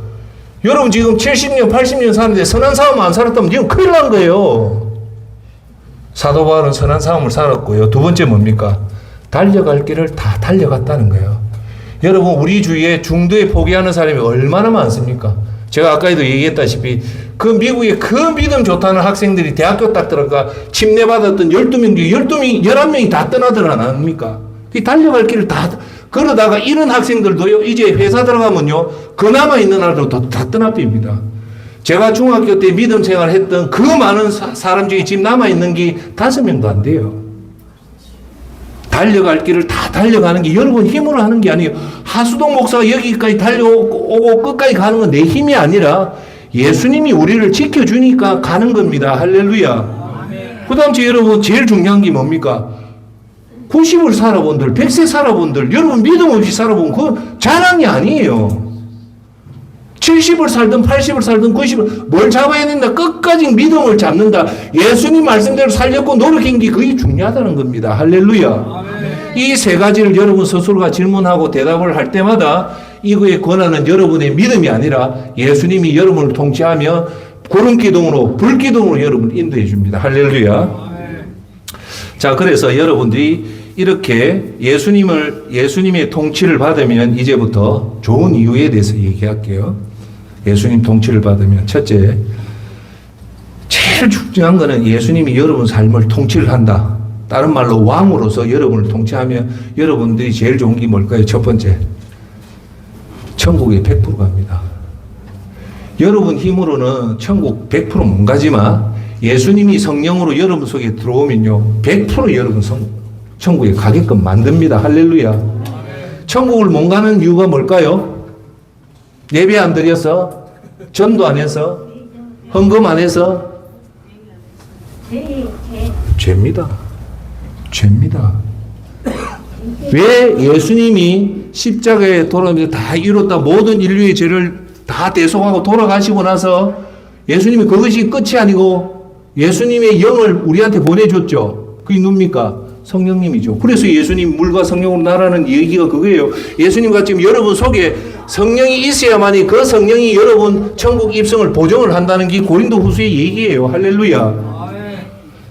여러분 지금 70년, 80년 사는데 선한 싸움 안 살았다면 지금 큰일 난 거예요. 사도 바울은 선한 싸움을 살았고요. 두 번째 뭡니까? 달려갈 길을 다 달려갔다는 거예요. 여러분 우리 주위에 중도에 포기하는 사람이 얼마나 많습니까? 제가 아까도 얘기했다시피 그 미국에 그 믿음 좋다는 학생들이 대학교 딱 들어가 침례받았던 12명 중에 11명이 다 떠나더라 않습니까? 달려갈 길을 다 그러다가 이런 학생들도요, 이제 회사 들어가면요, 그나마 있는 아들도 다 떠나버립니다. 제가 중학교 때 믿음 생활 했던 그 많은 사람 중에 지금 남아있는 게 5명도 안 돼요. 달려갈 길을 다 달려가는 게 여러분 힘으로 하는 게 아니에요. 하수동 목사가 여기까지 달려오고 끝까지 가는 건 내 힘이 아니라 예수님이 우리를 지켜주니까 가는 겁니다. 할렐루야. 그 다음 여러분 제일 중요한 게 뭡니까? 90을 살아본들, 100세 살아본들, 여러분 믿음 없이 살아본 그 자랑이 아니에요. 70을 살든 80을 살든 90을 뭘 잡아야 된다. 끝까지 믿음을 잡는다. 예수님 말씀대로 살렸고 노력한 게 그게 중요하다는 겁니다. 할렐루야. 이 세 가지를 여러분 스스로가 질문하고 대답을 할 때마다 이거의 권한은 여러분의 믿음이 아니라 예수님이 여러분을 통치하며 구름기둥으로 불기둥으로 여러분을 인도해 줍니다. 할렐루야. 자, 그래서 여러분들이 이렇게 예수님의 통치를 받으면 이제부터 좋은 이유에 대해서 얘기할게요. 예수님 통치를 받으면 첫째, 제일 중요한 거는 예수님이 여러분 삶을 통치를 한다. 다른 말로 왕으로서 여러분을 통치하면 여러분들이 제일 좋은 게 뭘까요? 첫 번째, 천국에 100% 갑니다. 여러분 힘으로는 천국 100% 못 가지만 예수님이 성령으로 여러분 속에 들어오면요, 100% 여러분 천국에 가게끔 만듭니다. 할렐루야. 천국을 못 가는 이유가 뭘까요? 예배 안 드려서, 전도 안 해서, 헌금 안 해서, 죄입니다. 죄입니다. 왜 예수님이 십자가에 돌아오면서 다 이뤘다, 모든 인류의 죄를 다 대속하고 돌아가시고 나서 예수님이 그것이 끝이 아니고 예수님의 영을 우리한테 보내줬죠. 그게 누굽니까? 성령님이죠. 그래서 예수님 물과 성령으로 나라는 얘기가 그거예요. 예수님과 지금 여러분 속에 성령이 있어야만이 그 성령이 여러분 천국 입성을 보증을 한다는 게 고린도후서의 얘기예요. 할렐루야.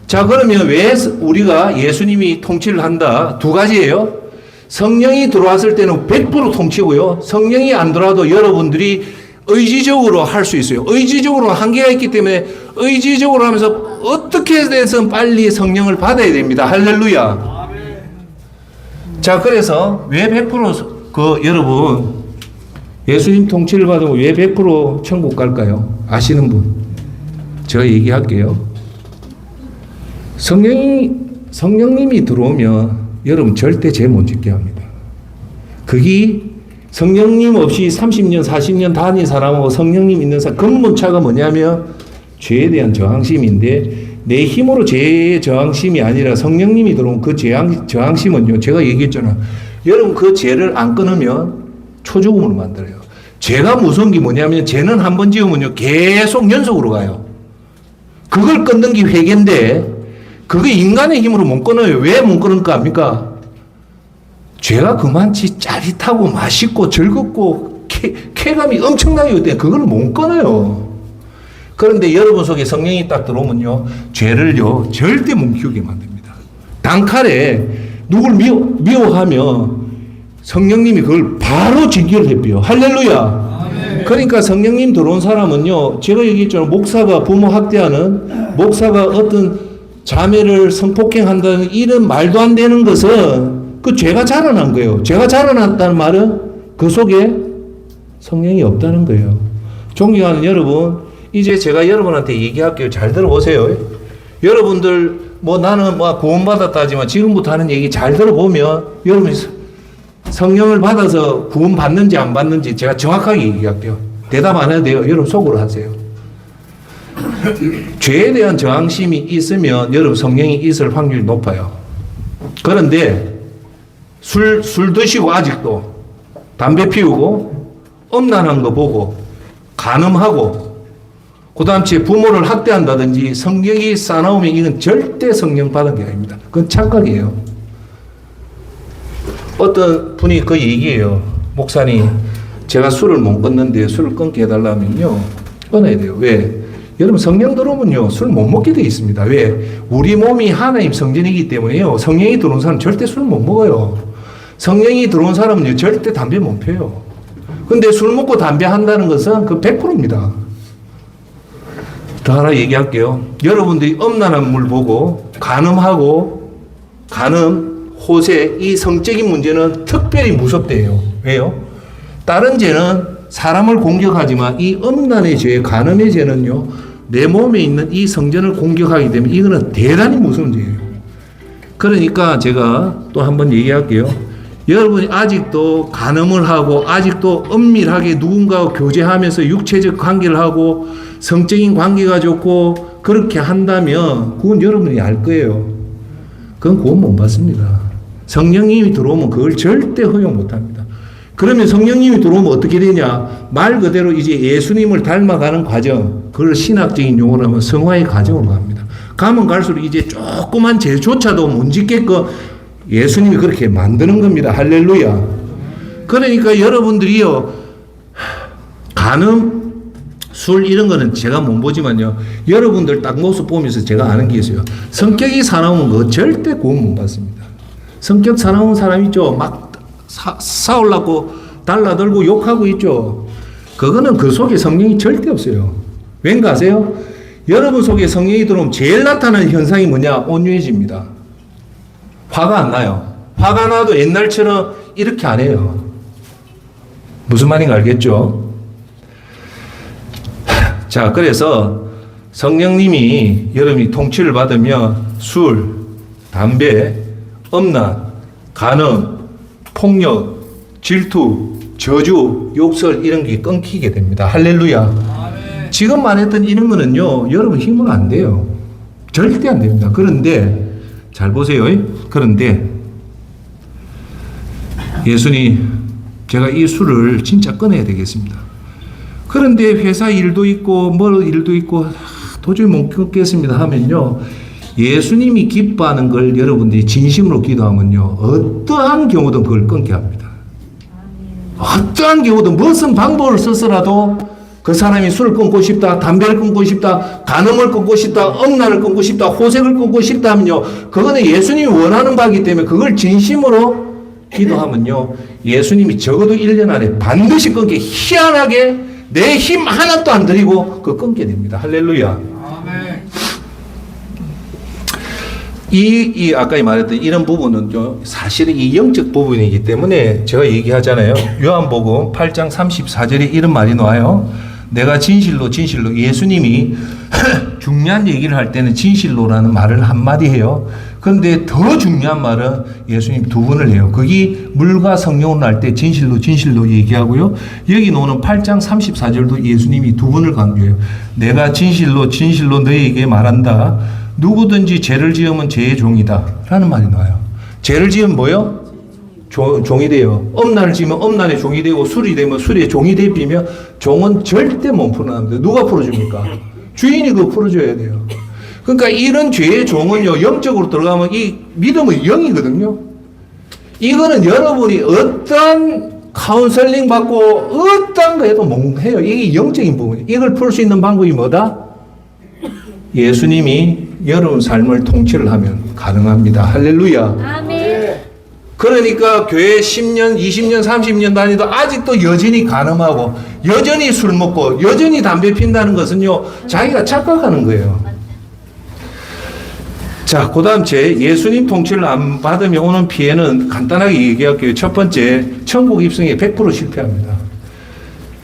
자, 그러면 왜 우리가 예수님이 통치를 한다? 두 가지예요. 성령이 들어왔을 때는 100% 통치고요. 성령이 안 들어와도 여러분들이 의지적으로 할 수 있어요. 의지적으로 한계가 있기 때문에 의지적으로 하면서 어떻게 해서 빨리 성령을 받아야 됩니다. 할렐루야. 자, 그래서 왜 100% 여러분 예수님 통치를 받으면 왜 100% 천국 갈까요? 아시는 분? 제가 얘기할게요. 성령님이 들어오면 여러분 절대 죄 못 짓게 합니다. 그게 성령님 없이 30년, 40년 다닌 사람하고 성령님 있는 사람, 근본차가 뭐냐면 죄에 대한 저항심인데 내 힘으로 죄의 저항심이 아니라 성령님이 들어오면 그 저항심은요, 제가 얘기했잖아. 여러분 그 죄를 안 끊으면 초죽음으로 만들어요. 죄가 무서운 게 뭐냐면 죄는 한 번 지으면요, 계속 연속으로 가요. 그걸 끊는 게 회개인데 그게 인간의 힘으로 못 끊어요. 왜 못 끊을까 합니까? 죄가 그만치 짜릿하고 맛있고 즐겁고 쾌감이 엄청나게 있대. 그걸 못 끊어요. 그런데 여러분 속에 성령이 딱 들어오면요, 죄를요 절대 못 키우게 만듭니다. 단칼에 누굴 미워하면 성령님이 그걸 바로 징계를 해줘요. 할렐루야. 그러니까 성령님 들어온 사람은요, 제가 얘기했잖아요. 목사가 부모 학대하는, 목사가 어떤 자매를 성폭행한다는 이런 말도 안 되는 것은 그 죄가 자라난 거예요. 죄가 자라났다는 말은 그 속에 성령이 없다는 거예요. 존경하는 여러분, 이제 제가 여러분한테 얘기할게요. 잘 들어보세요. 여러분들 나는 구원받았다지만 지금부터 하는 얘기 잘 들어보면 여러분이 성령을 받아서 구원받는지 안 받는지 제가 정확하게 얘기할게요. 대답 안 해도 돼요. 여러분 속으로 하세요. 죄에 대한 저항심이 있으면 여러분 성령이 있을 확률이 높아요. 그런데 술 드시고 아직도 담배 피우고 음란한 거 보고 간음하고 그 다음 제 부모를 학대한다든지 성경이 싸나오면 이건 절대 성령 받은 게 아닙니다. 그건 착각이에요. 어떤 분이 그 얘기예요. 목사님, 제가 술을 못 끊는데 술을 끊게 해달라면요, 끊어야 돼요. 왜? 여러분 성령 들어오면요 술 못 먹게 되어 있습니다. 왜? 우리 몸이 하나님 성전이기 때문에요. 성령이 들어온 사람은 절대 술 못 먹어요. 성령이 들어온 사람은요 절대 담배 못 펴요. 근데 술 먹고 담배 한다는 것은 그 100%입니다. 더 하나 얘기할게요. 여러분들이 음란한 물 보고 간음하고 간음, 호세 이 성적인 문제는 특별히 무섭대요. 왜요? 다른 죄는 사람을 공격하지만 이 음란의 죄, 간음의 죄는요, 내 몸에 있는 이 성전을 공격하기 때문에 이거는 대단히 무서운 죄예요. 그러니까 제가 또 한번 얘기할게요. 여러분이 아직도 간음을 하고 아직도 은밀하게 누군가와 교제하면서 육체적 관계를 하고 성적인 관계가 좋고 그렇게 한다면 그건 여러분이 알 거예요. 그건 구원 못 받습니다. 성령님이 들어오면 그걸 절대 허용 못 합니다. 그러면 성령님이 들어오면 어떻게 되냐? 말 그대로 이제 예수님을 닮아가는 과정, 그걸 신학적인 용어로 하면 성화의 과정으로 갑니다. 가면 갈수록 이제 조그만 죄조차도 못 짓게끔 예수님이 그렇게 만드는 겁니다. 할렐루야. 그러니까 여러분들이요, 간음, 술 이런 거는 제가 못 보지만요, 여러분들 딱 모습 보면서 제가 아는 게 있어요. 성격이 사나우면 그거 절대 구원 못 받습니다. 성격 사나운 사람 있죠. 막 싸우려고 달라들고 욕하고 있죠. 그거는 그 속에 성령이 절대 없어요. 왠가 아세요? 여러분 속에 성령이 들어오면 제일 나타나는 현상이 뭐냐? 온유해집니다. 화가 안 나요. 화가 나도 옛날처럼 이렇게 안 해요. 무슨 말인가 알겠죠? 자, 그래서 성령님이 여러분이 통치를 받으면 술, 담배, 음란, 간음, 폭력, 질투, 저주, 욕설 이런 게 끊기게 됩니다. 할렐루야. 아멘. 지금 말했던 이런 거는요, 여러분 힘은 안 돼요. 절대 안 됩니다. 그런데 잘 보세요. 그런데 예수님, 제가 이 술을 진짜 끊어야 되겠습니다. 그런데 회사 일도 있고 뭐 일도 있고 도저히 못 끊겠습니다 하면요, 예수님이 기뻐하는 걸 여러분들이 진심으로 기도하면요, 어떠한 경우든 그걸 끊게 합니다. 어떠한 경우든 무슨 방법을 써서라도 그 사람이 술을 끊고 싶다, 담배를 끊고 싶다, 간음을 끊고 싶다, 음란을 끊고 싶다, 호색을 끊고 싶다 하면요, 그거는 예수님이 원하는 바이기 때문에 그걸 진심으로 기도하면요, 예수님이 적어도 1년 안에 반드시 끊게, 희한하게 내 힘 하나도 안 들이고 그 끊게 됩니다. 할렐루야. 아멘. 이 아까 말했던 이런 부분은요, 사실은 이 영적 부분이기 때문에 제가 얘기하잖아요. 요한복음 8장 34절에 이런 말이 나와요. 내가 진실로 예수님이 중요한 얘기를 할 때는 진실로라는 말을 한마디 해요. 그런데 더 중요한 말은 예수님 두 번을 해요. 거기 물과 성령으로 할 때 진실로 얘기하고요. 여기 나오는 8장 34절도 예수님이 두 번을 강조해요. 내가 진실로 너희에게 말한다. 누구든지 죄를 지으면 죄의 종이다 라는 말이 나와요. 죄를 지으면 뭐요? 종이 돼요. 음란을 지으면 음란의 종이 되고, 술이 되면 술의 종이 되면 종은 절대 못 풀어납니다. 누가 풀어줍니까? 주인이 그거 풀어줘야 돼요. 그러니까 이런 죄의 종은요, 영적으로 들어가면 이 믿음의 영이거든요. 이거는 여러분이 어떤 카운셀링 받고 어떤 거 해도 못 해요. 이게 영적인 부분이에요. 이걸 풀 수 있는 방법이 뭐다? 예수님이 여러분 삶을 통치를 하면 가능합니다. 할렐루야. 아멘. 그러니까 교회 10년, 20년, 30년 다니도 아직도 여전히 간음하고 여전히 술 먹고 여전히 담배 핀다는 것은요, 자기가 착각하는 거예요. 자, 그 다음 예수님 통치를 안 받으면 오는 피해는 간단하게 얘기할게요. 첫 번째, 천국 입성에 100% 실패합니다.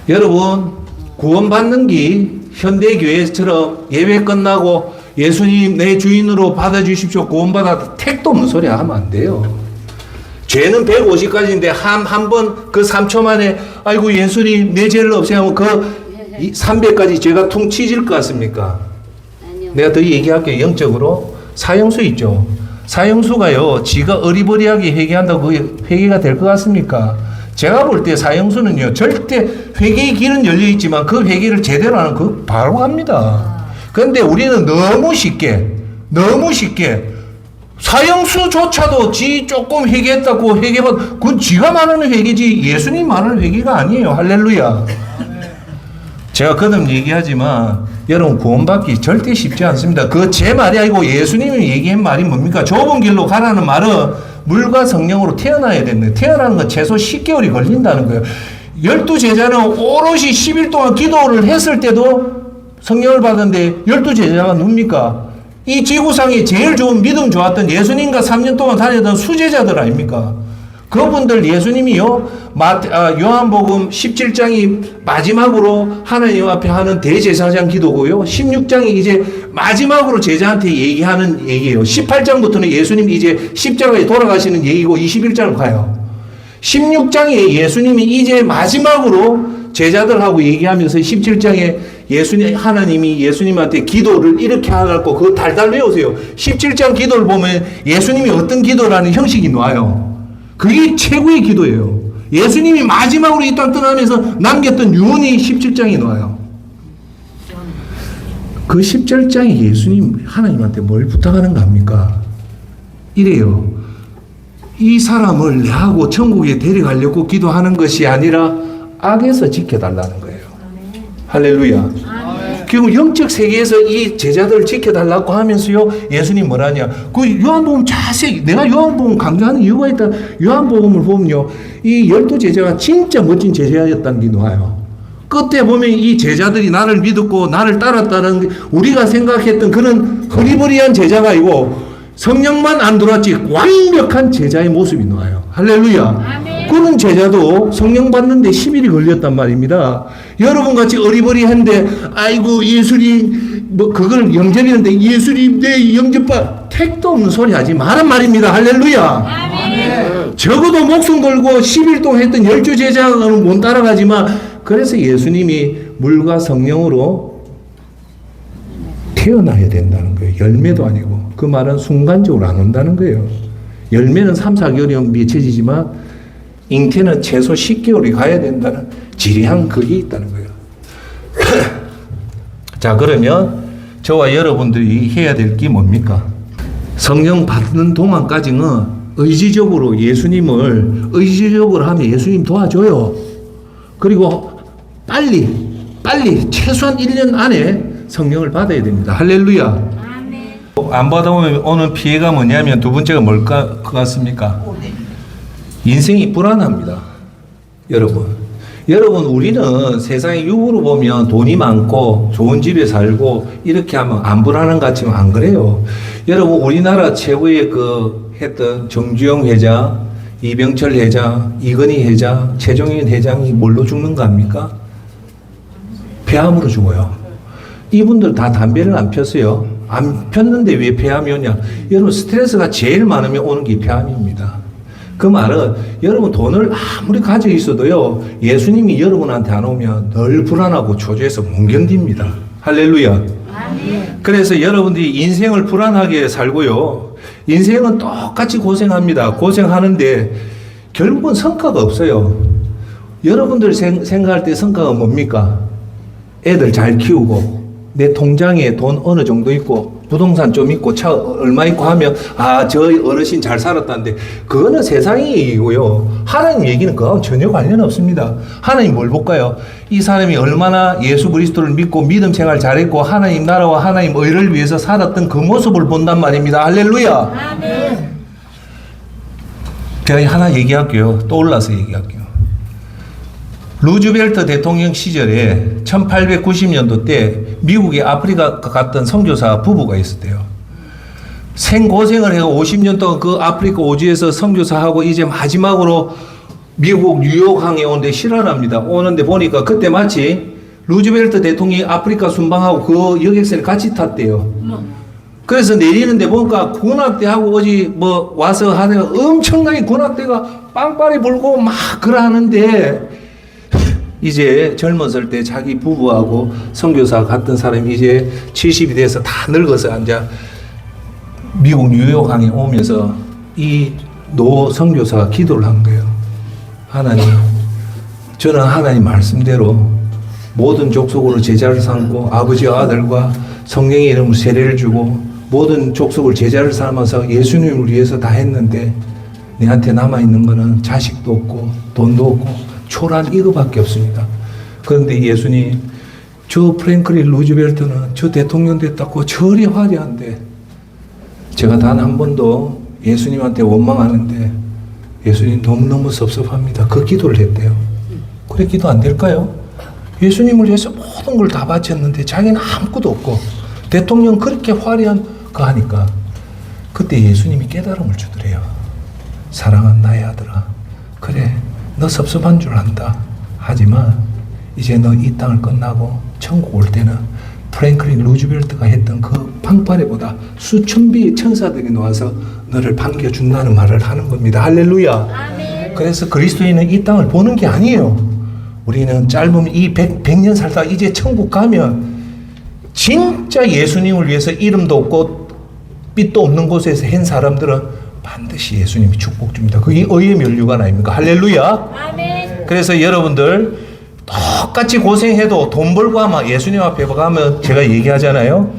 여러분, 구원받는 게 현대교회처럼 예배 끝나고 예수님 내 주인으로 받아주십시오, 구원받아, 택도 없는 소리 하면 안 돼요. 죄는 150가지인데 한 번 그 3초 만에 아이고 예수님 내 죄를 없애면 그 300가지 죄가 퉁 치질 것 같습니까? 아니요. 내가 더 얘기할게요. 영적으로 사형수 있죠. 사형수가요, 지가 어리버리하게 회개한다고 그게 회개가 될 것 같습니까? 제가 볼 때 사형수는요, 절대 회개의 길은 열려 있지만 그 회개를 제대로 하는 그 바로 갑니다. 그런데 우리는 너무 쉽게 사형수조차도 지 조금 회개했다고 회개받, 그건 지가 말하는 회개지 예수님 말하는 회개가 아니에요. 할렐루야. 제가 거듭 얘기하지만 여러분 구원받기 절대 쉽지 않습니다. 그거 제 말이 아니고 예수님이 얘기한 말이 뭡니까? 좁은 길로 가라는 말은 물과 성령으로 태어나야 되는데 태어나는 건 최소 10개월이 걸린다는 거예요. 12제자는 오롯이 10일 동안 기도를 했을 때도 성령을 받았는데 12제자가 누굽니까? 이 지구상에 제일 좋은 믿음 좋았던 예수님과 3년 동안 다니던 수제자들 아닙니까? 그분들 예수님이요, 요한복음 17장이 마지막으로 하나님 앞에 하는 대제사장 기도고요. 16장이 이제 마지막으로 제자한테 얘기하는 얘기예요. 18장부터는 예수님이 이제 십자가에 돌아가시는 얘기고 21장을 가요. 16장에 예수님이 이제 마지막으로 제자들하고 얘기하면서 17장에 하나님이 예수님한테 기도를 이렇게 하라고 그거 달달 외우세요. 17장 기도를 보면 예수님이 어떤 기도라는 형식이 나와요. 그게 최고의 기도예요. 예수님이 마지막으로 이 땅 떠나면서 남겼던 유언이 17장에 나와요. 그 17장에 예수님 하나님한테 뭘 부탁하는가 합니까? 이래요. 이 사람을 내하고 천국에 데려가려고 기도하는 것이 아니라 악에서 지켜달라는 거예요. 할렐루야. 결국 영적 세계에서 이 제자들을 지켜달라고 하면서요, 예수님 뭐라냐. 그 요한복음 자세히, 내가 요한복음 강조하는 이유가 있다. 요한복음을 보면요, 이 12제자가 진짜 멋진 제자였다는 게 나와요. 끝에 보면 이 제자들이 나를 믿었고 나를 따랐다는 우리가 생각했던 그런 허리버리한 제자가 아니고 성령만 안 들어왔지 완벽한 제자의 모습이 나와요. 할렐루야. 아멘. 그런 제자도 성령 받는데 10일이 걸렸단 말입니다. 여러분 같이 어리버리한데 아이고 예수님 뭐 그걸 영접이는데 예수님 내 영접받 택도 없는 소리 하지 말란 말입니다. 할렐루야. 아멘. 적어도 목숨 걸고 10일 동안 했던 12제자는 못 따라가지만 그래서 예수님이 물과 성령으로 태어나야 된다는 거예요. 열매도 아니고. 그 말은 순간적으로 안 온다는 거예요. 열매는 3, 4개월이면 맺혀지지만 잉태는 최소 10개월이 가야 된다는 지리한 그게 있다는 거예요. 자, 그러면 저와 여러분들이 해야 될 게 뭡니까? 성령 받는 동안까지는 의지적으로 예수님을 의지적으로 하면 예수님 도와줘요. 그리고 빨리 최소한 1년 안에 성령을 받아야 됩니다. 할렐루야. 안 받아보면 오는 피해가 뭐냐면 두 번째가 뭘 것 같습니까? 인생이 불안합니다. 여러분 우리는 세상의 육으로 보면 돈이 많고 좋은 집에 살고 이렇게 하면 안 불안한 것 같지만 안 그래요. 여러분 우리나라 최고의 했던 정주영 회장, 이병철 회장, 이건희 회장, 최종현 회장이 뭘로 죽는가 합니까? 폐암으로 죽어요. 이분들 다 담배를 안 폈어요. 안 폈는데 왜 폐암이 오냐? 여러분 스트레스가 제일 많으면 오는 게 폐암입니다. 그 말은 여러분 돈을 아무리 가지고 있어도요, 예수님이 여러분한테 안 오면 늘 불안하고 초조해서 못 견딥니다. 할렐루야. 그래서 여러분들이 인생을 불안하게 살고요, 인생은 똑같이 고생합니다. 고생하는데 결국은 성과가 없어요. 여러분들 생각할 때 성과가 뭡니까? 애들 잘 키우고 내 통장에 돈 어느 정도 있고 부동산 좀 있고 차 얼마 있고 하면 저 어르신 잘 살았다는데 그거는 세상의 얘기고요. 하나님 얘기는 그거하고 전혀 관련 없습니다. 하나님 뭘 볼까요? 이 사람이 얼마나 예수 그리스도를 믿고 믿음 생활 잘했고 하나님 나라와 하나님 의를 위해서 살았던 그 모습을 본단 말입니다. 할렐루야. 아멘. 제가 하나 얘기할게요. 떠올라서 얘기할게요. 루즈벨트 대통령 시절에 1890년도 때 미국에 아프리카 갔던 선교사 부부가 있었대요. 생고생을 해서 50년 동안 그 아프리카 오지에서 선교사하고 이제 마지막으로 미국 뉴욕항에 오는데 실현합니다. 오는데 보니까 그때 마치 루즈벨트 대통령이 아프리카 순방하고 그 여객선을 같이 탔대요. 그래서 내리는데 보니까 군악대하고 어디 와서 하다가 엄청나게 군악대가 빵빠리 불고 막 그러는데 이제 젊었을 때 자기 부부하고 선교사 갔던 사람이 이제 70이 돼서 다 늙어서 앉아 미국 뉴욕항에 오면서 이 노 선교사가 기도를 한 거예요. 하나님, 저는 하나님 말씀대로 모든 족속으로 제자를 삼고 아버지와 아들과 성령의 이름으로 세례를 주고 모든 족속을 제자를 삼아서 예수님을 위해서 다 했는데 내한테 남아있는 거는 자식도 없고 돈도 없고 초라한 이거밖에 없습니다. 그런데 예수님, 저 프랭클린 루즈벨트는 저 대통령 됐다고 저리 화려한데 제가 단 한 번도 예수님한테 원망하는데 예수님 너무너무 섭섭합니다. 그 기도를 했대요. 그래 기도 안 될까요? 예수님을 위해서 모든 걸 다 바쳤는데 자기는 아무것도 없고 대통령 그렇게 화려한 거 하니까 그때 예수님이 깨달음을 주더래요. 사랑한 나의 아들아, 그래 너 섭섭한 줄 안다. 하지만 이제 너 이 땅을 끝나고 천국 올 때는 프랭클린 루즈벨트가 했던 그 방파레보다 수천 비의 천사들이 나와서 너를 반겨준다는 말을 하는 겁니다. 할렐루야. 아멘. 그래서 그리스도인은 이 땅을 보는 게 아니에요. 우리는 짧으면 이 100년 살다가 이제 천국 가면 진짜 예수님을 위해서 이름도 없고 빛도 없는 곳에서 한 사람들은 반드시 예수님이 축복 줍니다. 그게 의의 면류관 아닙니까? 할렐루야. 아멘. 그래서 여러분들 똑같이 고생해도 돈 벌고 하면 예수님 앞에 가면 제가 얘기하잖아요.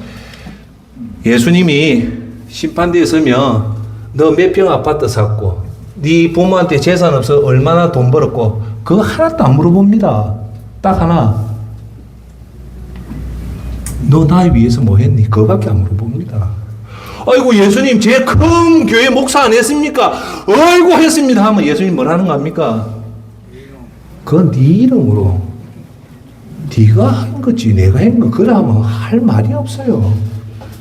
예수님이 심판대에 서면 너 몇 평 아파트 샀고 네 부모한테 재산 없어 얼마나 돈 벌었고 그거 하나도 안 물어봅니다. 딱 하나. 너 나를 위해서 뭐 했니? 그거밖에 안 물어봅니다. 아이고 예수님 제 큰 교회 목사 안 했습니까? 아이고 했습니다 하면 예수님 뭐라는 겁니까? 그건 네 이름으로 네가 한 거지 내가 한 거 그래 하면 할 말이 없어요.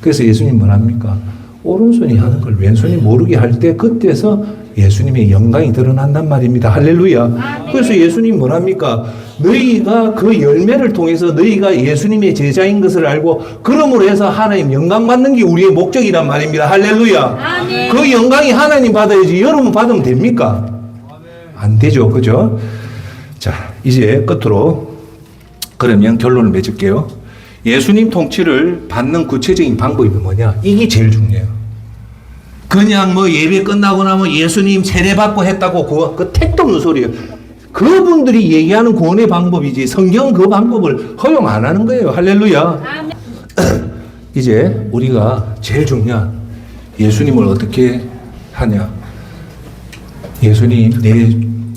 그래서 예수님 뭐랍니까? 오른손이 하는 걸 왼손이 모르게 할 때 그때서 예수님의 영광이 드러난단 말입니다. 할렐루야. 그래서 예수님 뭐랍니까? 너희가 그 열매를 통해서 너희가 예수님의 제자인 것을 알고 그러므로 해서 하나님 영광 받는 게 우리의 목적이란 말입니다. 할렐루야. 아멘. 그 영광이 하나님 받아야지 여러분 받으면 됩니까? 안 되죠. 그죠? 자, 이제 끝으로 그러면 결론을 맺을게요. 예수님 통치를 받는 구체적인 방법이 뭐냐? 이게 제일 중요해요. 그냥 뭐 예배 끝나고 나면 예수님 세례받고 했다고 그 택도 없는 소리예요. 그분들이 얘기하는 구원의 방법이지 성경은 그 방법을 허용 안 하는 거예요. 할렐루야. 아멘. 이제 우리가 제일 중요한 예수님을 어떻게 하냐? 예수님 내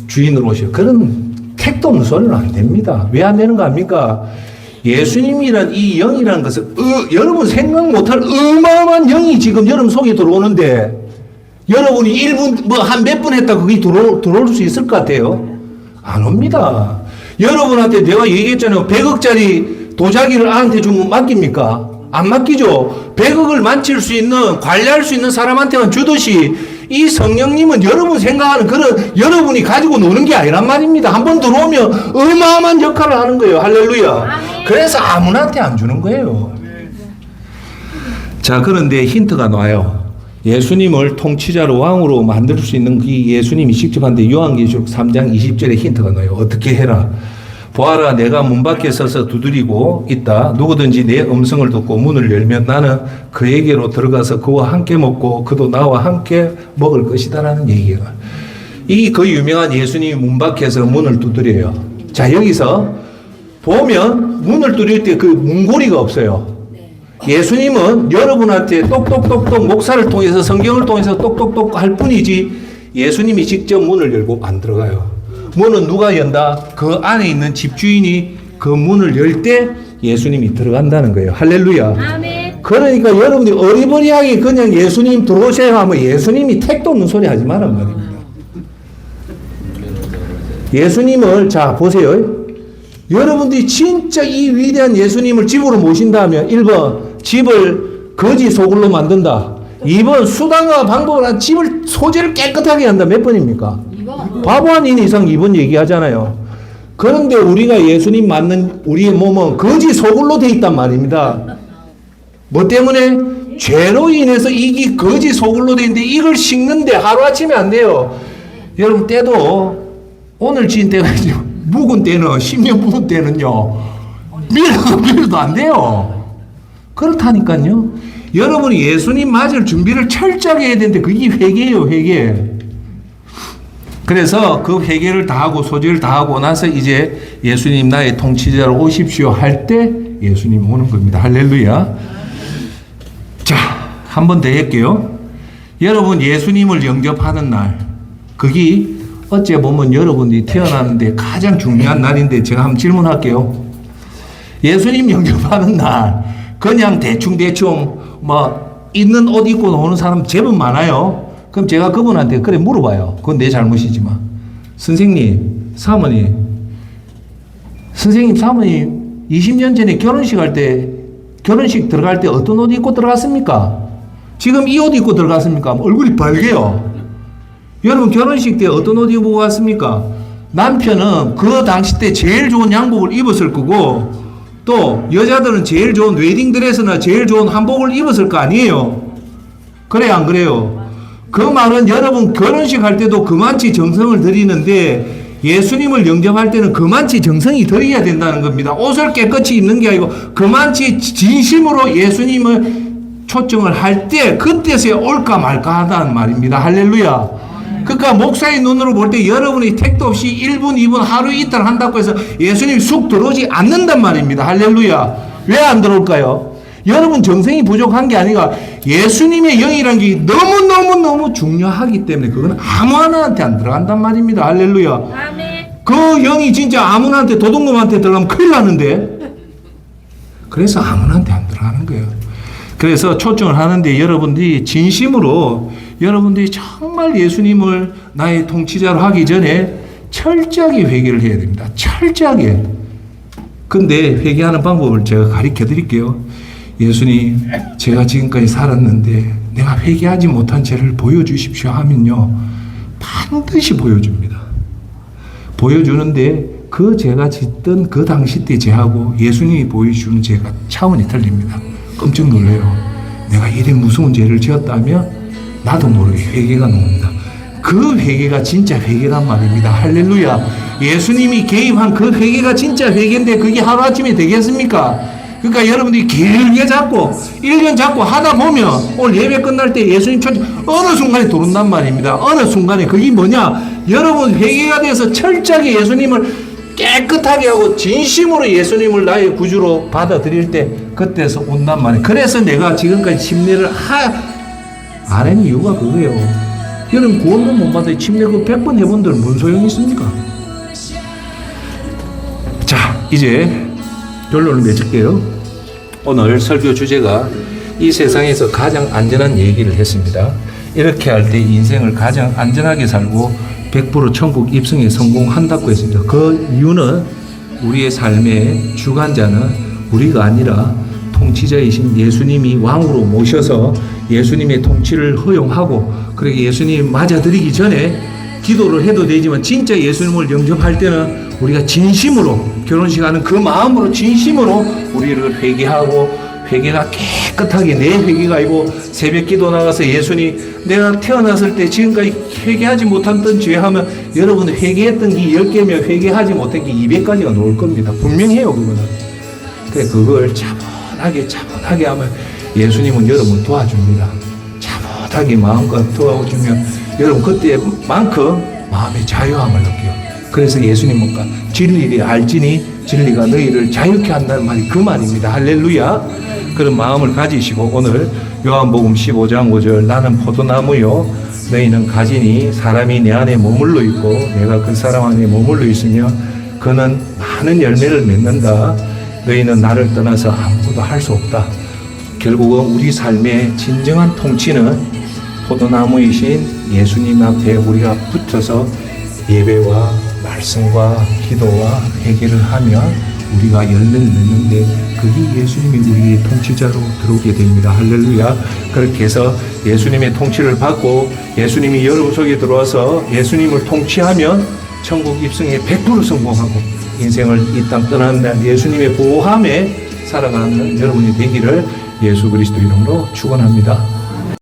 주인으로 오셔. 그런 택도 없는 소리는 안 됩니다. 왜 안 되는 거 아닙니까? 예수님이란 이 영이라는 것은 여러분 생각 못할 어마어마한 영이 지금 여러분 속에 들어오는데 여러분이 1분 뭐 한 몇 분 했다 그게 들어올 수 있을 것 같아요? 안 옵니다. 여러분한테 내가 얘기했잖아요. 100억짜리 도자기를 아한테 주면 맡깁니까? 안 맡기죠. 100억을 만질 수 있는 관리할 수 있는 사람한테만 주듯이 이 성령님은 여러분 생각하는 그런 여러분이 가지고 노는 게 아니란 말입니다. 한번 들어오면 어마어마한 역할을 하는 거예요. 할렐루야. 그래서 아무나한테 안 주는 거예요. 자, 그런데 힌트가 나와요. 예수님을 통치자로 왕으로 만들 수 있는 그 예수님이 직접 한데 요한계시록 3장 20절에 힌트가 나와요. 어떻게 해라. 보아라 내가 문 밖에 서서 두드리고 있다. 누구든지 내 음성을 듣고 문을 열면 나는 그에게로 들어가서 그와 함께 먹고 그도 나와 함께 먹을 것이다라는 얘기예요. 이 그 유명한 예수님이 문 밖에서 문을 두드려요. 자, 여기서 보면 문을 두드릴 때 그 문고리가 없어요. 예수님은 여러분한테 똑똑똑똑 목사를 통해서 성경을 통해서 똑똑똑 할 뿐이지 예수님이 직접 문을 열고 안 들어가요. 문은 누가 연다? 그 안에 있는 집주인이 그 문을 열 때 예수님이 들어간다는 거예요. 할렐루야. 아멘. 그러니까 여러분들이 어리버리하게 그냥 예수님 들어오세요 하면 예수님이 택도 없는 소리 하지 말란 말입니다. 예수님을 자 보세요. 여러분들이 진짜 이 위대한 예수님을 집으로 모신다면 1번 집을 거지 소굴로 만든다. 2번 수단과 방법을 한 집을 소재를 깨끗하게 한다. 몇 번입니까? 2번. 바보 아닌 이상 2번 얘기하잖아요. 그런데 우리가 예수님 맞는 우리의 몸은 거지 소굴로 돼 있단 말입니다. 뭐 때문에? 죄로 인해서 이게 거지 소굴로 돼 있는데 이걸 씻는데 하루아침에 안 돼요. 여러분 때도 오늘 지은 때가 묵은 때는 10년 묵은 때는요 밀어도 안 돼요. 그렇다니까요. 여러분이 예수님 맞을 준비를 철저하게 해야 되는데 그게 회개예요. 회개. 그래서 그 회개를 다 하고 소지를 다 하고 나서 이제 예수님 나의 통치자로 오십시오 할 때 예수님 오는 겁니다. 할렐루야. 자, 한 번 더 할게요. 여러분 예수님을 영접하는 날 그게 어째 보면 여러분이 태어났는데 가장 중요한 날인데 제가 한번 질문할게요. 예수님 영접하는 날 그냥 대충 뭐 있는 옷 입고 노는 사람 제법 많아요. 그럼 제가 그분한테 그래 물어봐요. 그건 내 잘못이지만 선생님, 사모님 선생님, 사모님 20년 전에 결혼식 들어갈 때 어떤 옷 입고 들어갔습니까? 지금 이 옷 입고 들어갔습니까? 얼굴이 빨개요. 여러분 결혼식 때 어떤 옷 입고 갔습니까? 남편은 그 당시 때 제일 좋은 양복을 입었을 거고, 또 여자들은 제일 좋은 웨딩드레스나 제일 좋은 한복을 입었을 거 아니에요. 그래요, 안 그래요? 그 말은 여러분 결혼식 할 때도 그만치 정성을 들이는데 예수님을 영접할 때는 그만치 정성이 들어야 된다는 겁니다. 옷을 깨끗이 입는 게 아니고 그만치 진심으로 예수님을 초청을 할 때 그때서야 올까 말까 하다는 말입니다. 할렐루야. 그러니까 목사의 눈으로 볼 때 여러분이 택도 없이 1분, 2분, 하루 이틀 한다고 해서 예수님이 쑥 들어오지 않는단 말입니다. 할렐루야. 왜 안 들어올까요? 여러분 정성이 부족한 게 아니라 예수님의 영이라는 게 너무너무너무 중요하기 때문에 그건 아무나한테 안 들어간단 말입니다. 할렐루야. 아멘. 그 영이 진짜 아무나한테 도둑놈한테 들어가면 큰일 나는데, 그래서 아무나한테 안 들어가는 거예요. 그래서 초청을 하는데 여러분들이 진심으로 여러분들이 정말 예수님을 나의 통치자로 하기 전에 철저하게 회개를 해야 됩니다. 철저하게. 근데 회개하는 방법을 제가 가르쳐 드릴게요. 예수님, 제가 지금까지 살았는데 내가 회개하지 못한 죄를 보여주십시오 하면요, 반드시 보여줍니다. 보여주는데 그 제가 짓던 그 당시 때 죄하고 예수님이 보여주는 죄가 차원이 틀립니다. 깜짝 놀래요. 내가 이래 무서운 죄를 지었다면 나도 모르게 회개가 나옵니다. 그 회개가 진짜 회개란 말입니다. 할렐루야. 예수님이 개입한 그 회개가 진짜 회개인데 그게 하루아침에 되겠습니까? 그러니까 여러분들이 길게 잡고 1년 잡고 하다 보면 오늘 예배 끝날 때 예수님 초청 어느 순간에 들어온단 말입니다. 어느 순간에 그게 뭐냐? 여러분 회개가 돼서 철저하게 예수님을 깨끗하게 하고 진심으로 예수님을 나의 구주로 받아들일 때 그때서 온단 말이에요. 그래서 내가 지금까지 침례를 안 한 이유가 그거예요. 여러분 구원도 못 받아요. 침례 그 100번 해본들 뭔 소용이 있습니까? 자, 이제 결론을 맺을게요. 오늘 설교 주제가 이 세상에서 가장 안전한 얘기를 했습니다. 이렇게 할 때 인생을 가장 안전하게 살고 100% 천국 입성에 성공한다고 했습니다. 그 이유는 우리의 삶의 주관자는 우리가 아니라 통치자이신 예수님이 왕으로 모셔서 예수님의 통치를 허용하고, 그리고 예수님 맞아들이기 전에 기도를 해도 되지만 진짜 예수님을 영접할 때는 우리가 진심으로 결혼식 하는 그 마음으로 진심으로 우리를 회개하고, 회개가 깨끗하게 내 회개가 아니고 새벽 기도 나가서 예수님 내가 태어났을 때 지금까지 회개하지 못했던 죄 하면 여러분 회개했던 게 10개면 회개하지 못한 게 200가지가 나올 겁니다. 분명히 해요. 그거는. 그래, 그걸 차분하게 하면 예수님은 여러분 도와줍니다. 차분하게 마음껏 도와주면 여러분 그때만큼 마음의 자유함을 느껴요. 그래서 예수님 뭔가 진리를 알지니 진리가 너희를 자유케 한다는 말이 그 말입니다. 할렐루야. 그런 마음을 가지시고 오늘 요한복음 15장 5절 나는 포도나무요 너희는 가지니 사람이 내 안에 머물러 있고 내가 그 사람 안에 머물러 있으며 그는 많은 열매를 맺는다. 너희는 나를 떠나서 아무것도 할 수 없다. 결국은 우리 삶의 진정한 통치는 포도나무이신 예수님 앞에 우리가 붙어서 예배와 말씀과 기도와 회개를 하면 우리가 열매를 맺는데 그게 예수님이 우리의 통치자로 들어오게 됩니다. 할렐루야. 그렇게 해서 예수님의 통치를 받고 예수님이 여러분 속에 들어와서 예수님을 통치하면 천국 입성에 100% 성공하고 인생을 이 땅 떠나는 날 예수님의 보호함에 살아가는 여러분이 되기를 예수 그리스도 이름으로 축원합니다.